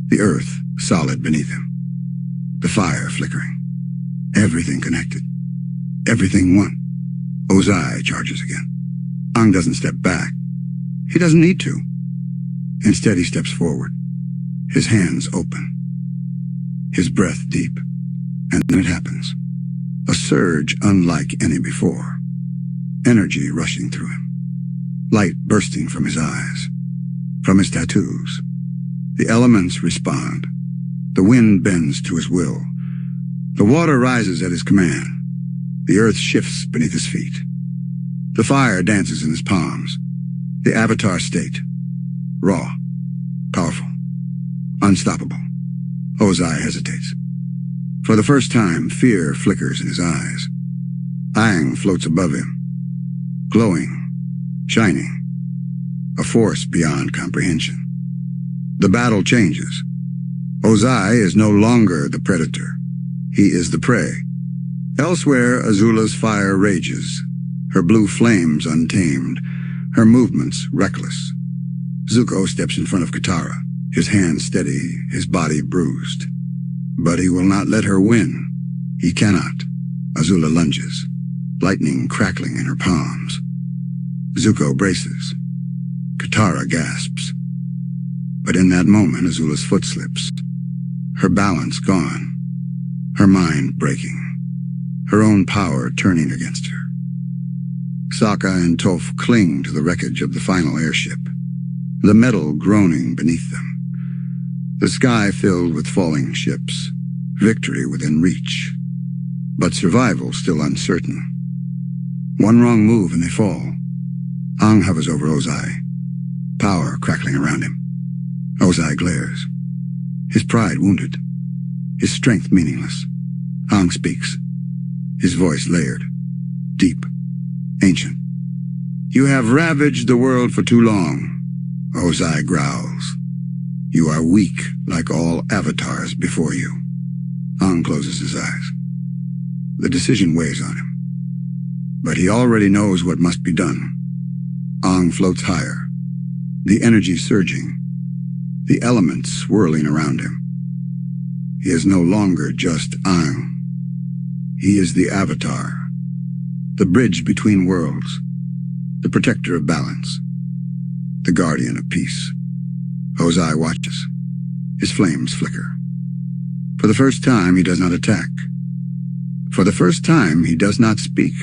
the earth solid beneath him, the fire flickering, everything connected, everything one. Ozai charges again. Aang doesn't step back. He doesn't need to. Instead, he steps forward, his hands open, his breath deep, and then it happens. A surge unlike any before. Energy rushing through him. Light bursting from his eyes. From his tattoos. The elements respond. The wind bends to his will. The water rises at his command. The earth shifts beneath his feet. The fire dances in his palms. The Avatar state. Raw. Powerful. Unstoppable. Ozai hesitates. For the first time, fear flickers in his eyes. Aang floats above him. Glowing. Shining. A force beyond comprehension. The battle changes. Ozai is no longer the predator. He is the prey. Elsewhere, Azula's fire rages, her blue flames untamed, her movements reckless. Zuko steps in front of Katara, his hands steady, his body bruised. But he will not let her win. He cannot. Azula lunges, lightning crackling in her palms. Zuko braces. Katara gasps. But in that moment, Azula's foot slips. her balance gone, her mind breaking, her own power turning against her. Sokka and Toph cling to the wreckage of the final airship, the metal groaning beneath them. The sky filled with falling ships, victory within reach, but survival still uncertain. One wrong move and they fall. Aang hovers over Ozai, power crackling around him. Ozai glares, his pride wounded, his strength meaningless. Aang speaks, his voice layered, deep, ancient. "You have ravaged the world for too long," Ozai growls. "You are weak like all avatars before you." Aang closes his eyes. The decision weighs on him, but he already knows what must be done. Aang floats higher, the energy surging, the elements swirling around him. He is no longer just Aang. He is the Avatar, the bridge between worlds, the protector of balance, the guardian of peace. Ozai watches. His flames flicker. For the first time, he does not attack. For the first time, he does not speak.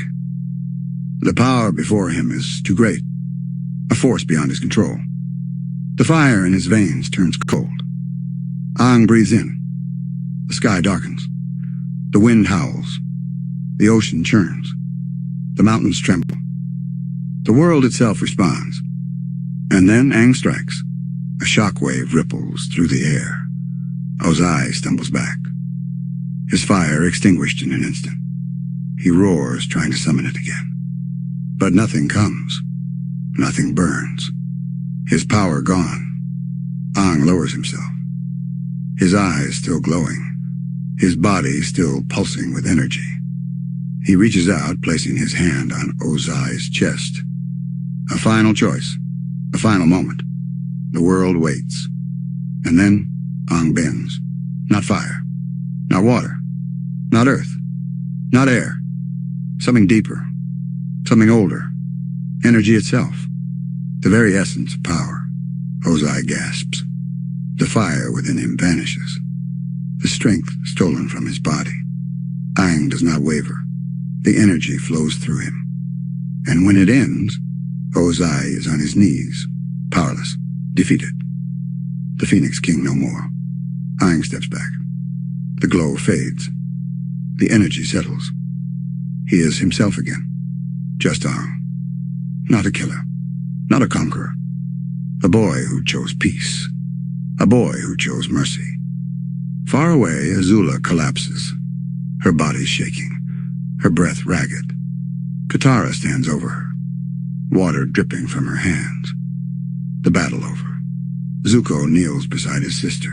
The power before him is too great, a force beyond his control. The fire in his veins turns cold. Aang breathes in. The sky darkens. The wind howls. The ocean churns. The mountains tremble. The world itself responds. And then Aang strikes. A shockwave ripples through the air. Ozai stumbles back. His fire extinguished in an instant. He roars, trying to summon it again. But nothing comes. Nothing burns. His power gone. Aang lowers himself. His eyes still glowing. His body still pulsing with energy. He reaches out, placing his hand on Ozai's chest. A final choice. A final moment. The world waits. And then Aang bends. Not fire. Not water. Not earth. Not air. Something deeper. Something older. Energy itself. The very essence of power. Ozai gasps. The fire within him vanishes. The strength stolen from his body. Aang does not waver. The energy flows through him. And when it ends, Ozai is on his knees, powerless, defeated. The Phoenix King no more. Aang steps back. The glow fades. The energy settles. He is himself again. Just Aang. Not a killer. Not a conqueror. A boy who chose peace. A boy who chose mercy. Far away, Azula collapses. Her body shaking. Her breath ragged. Katara stands over her. Water dripping from her hands. The battle over. Zuko kneels beside his sister.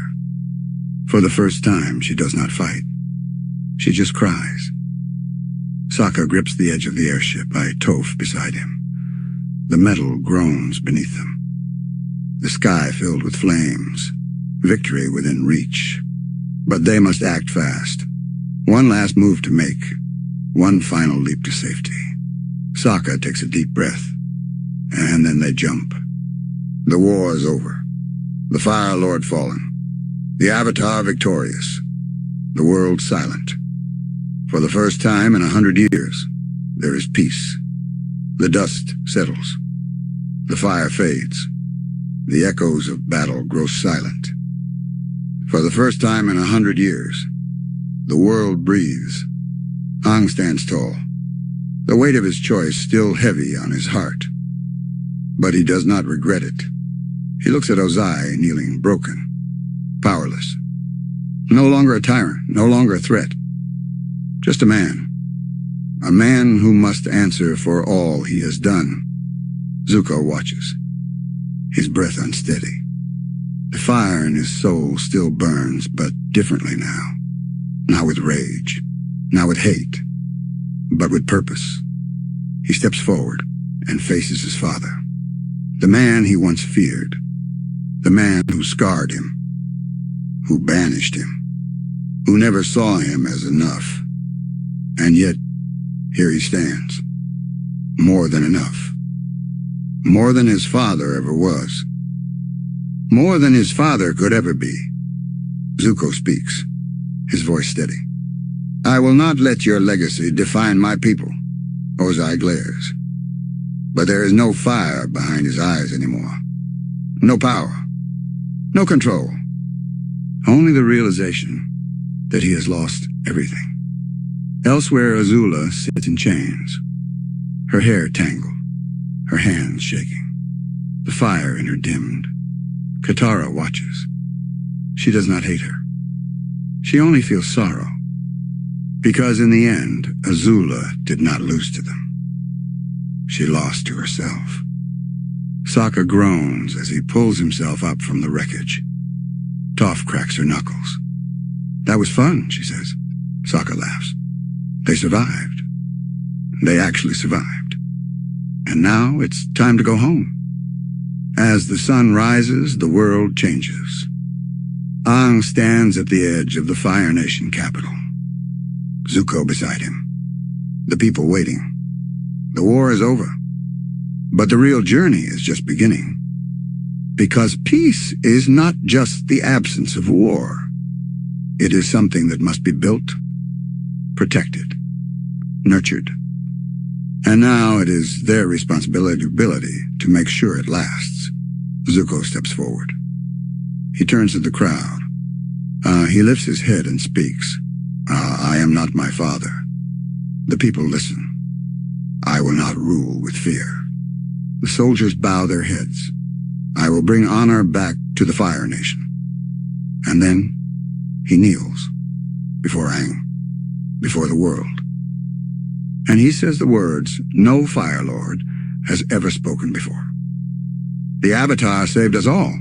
For the first time, she does not fight. She just cries. Sokka grips the edge of the airship by Toph beside him. The metal groans beneath them. The sky filled with flames. Victory within reach. But they must act fast. One last move to make. One final leap to safety. Sokka takes a deep breath. And then they jump. The war is over. The Fire Lord fallen. The Avatar victorious. The world silent. For the first time in 100 years, there is peace. The dust settles. The fire fades. The echoes of battle grow silent. For the first time in 100 years, the world breathes. Aang stands tall, the weight of his choice still heavy on his heart. But he does not regret it. He looks at Ozai kneeling broken, powerless. No longer a tyrant, no longer a threat. Just a man. A man who must answer for all he has done. Zuko watches, his breath unsteady. The fire in his soul still burns, but differently now. Not with rage, not with hate, but with purpose. He steps forward and faces his father. The man he once feared. The man who scarred him. Who banished him. Who never saw him as enough. And yet, here he stands. More than enough. More than his father ever was. More than his father could ever be. Zuko speaks, his voice steady. I will not let your legacy define my people. Ozai glares. But there is no fire behind his eyes anymore. No power. No control. Only the realization that he has lost everything. Elsewhere, Azula sits in chains, her hair tangled, her hands shaking, the fire in her dimmed. Katara watches. She does not hate her. She only feels sorrow, because in the end, Azula did not lose to them. She lost to herself. Sokka groans as he pulls himself up from the wreckage. Toph cracks her knuckles. That was fun, she says. Sokka laughs. They survived. They actually survived. And now it's time to go home. As the sun rises, the world changes. Aang stands at the edge of the Fire Nation capital. Zuko beside him. The people waiting. The war is over. But the real journey is just beginning. Because peace is not just the absence of war. It is something that must be built, protected, nurtured. And now it is their responsibility to make sure it lasts. Zuko steps forward. He turns to the crowd. He lifts his head and speaks. I am not my father. The people listen. I will not rule with fear. The soldiers bow their heads. I will bring honor back to the Fire Nation. And then he kneels before Aang, before the world. And he says the words no Fire Lord has ever spoken before. The Avatar saved us all.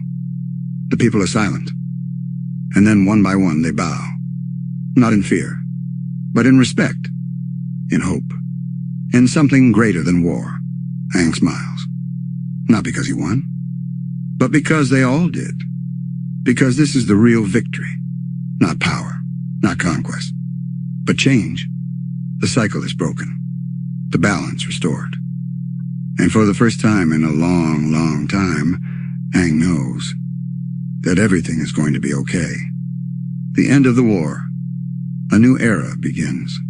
The people are silent. And then one by one they bow. Not in fear, but in respect, in hope, in something greater than war. Aang smiles. Not because he won, but because they all did. Because this is the real victory. Not power, not conquest, but change. The cycle is broken, the balance restored. And for the first time in a long, long time, Aang knows that everything is going to be okay. The end of the war. A new era begins.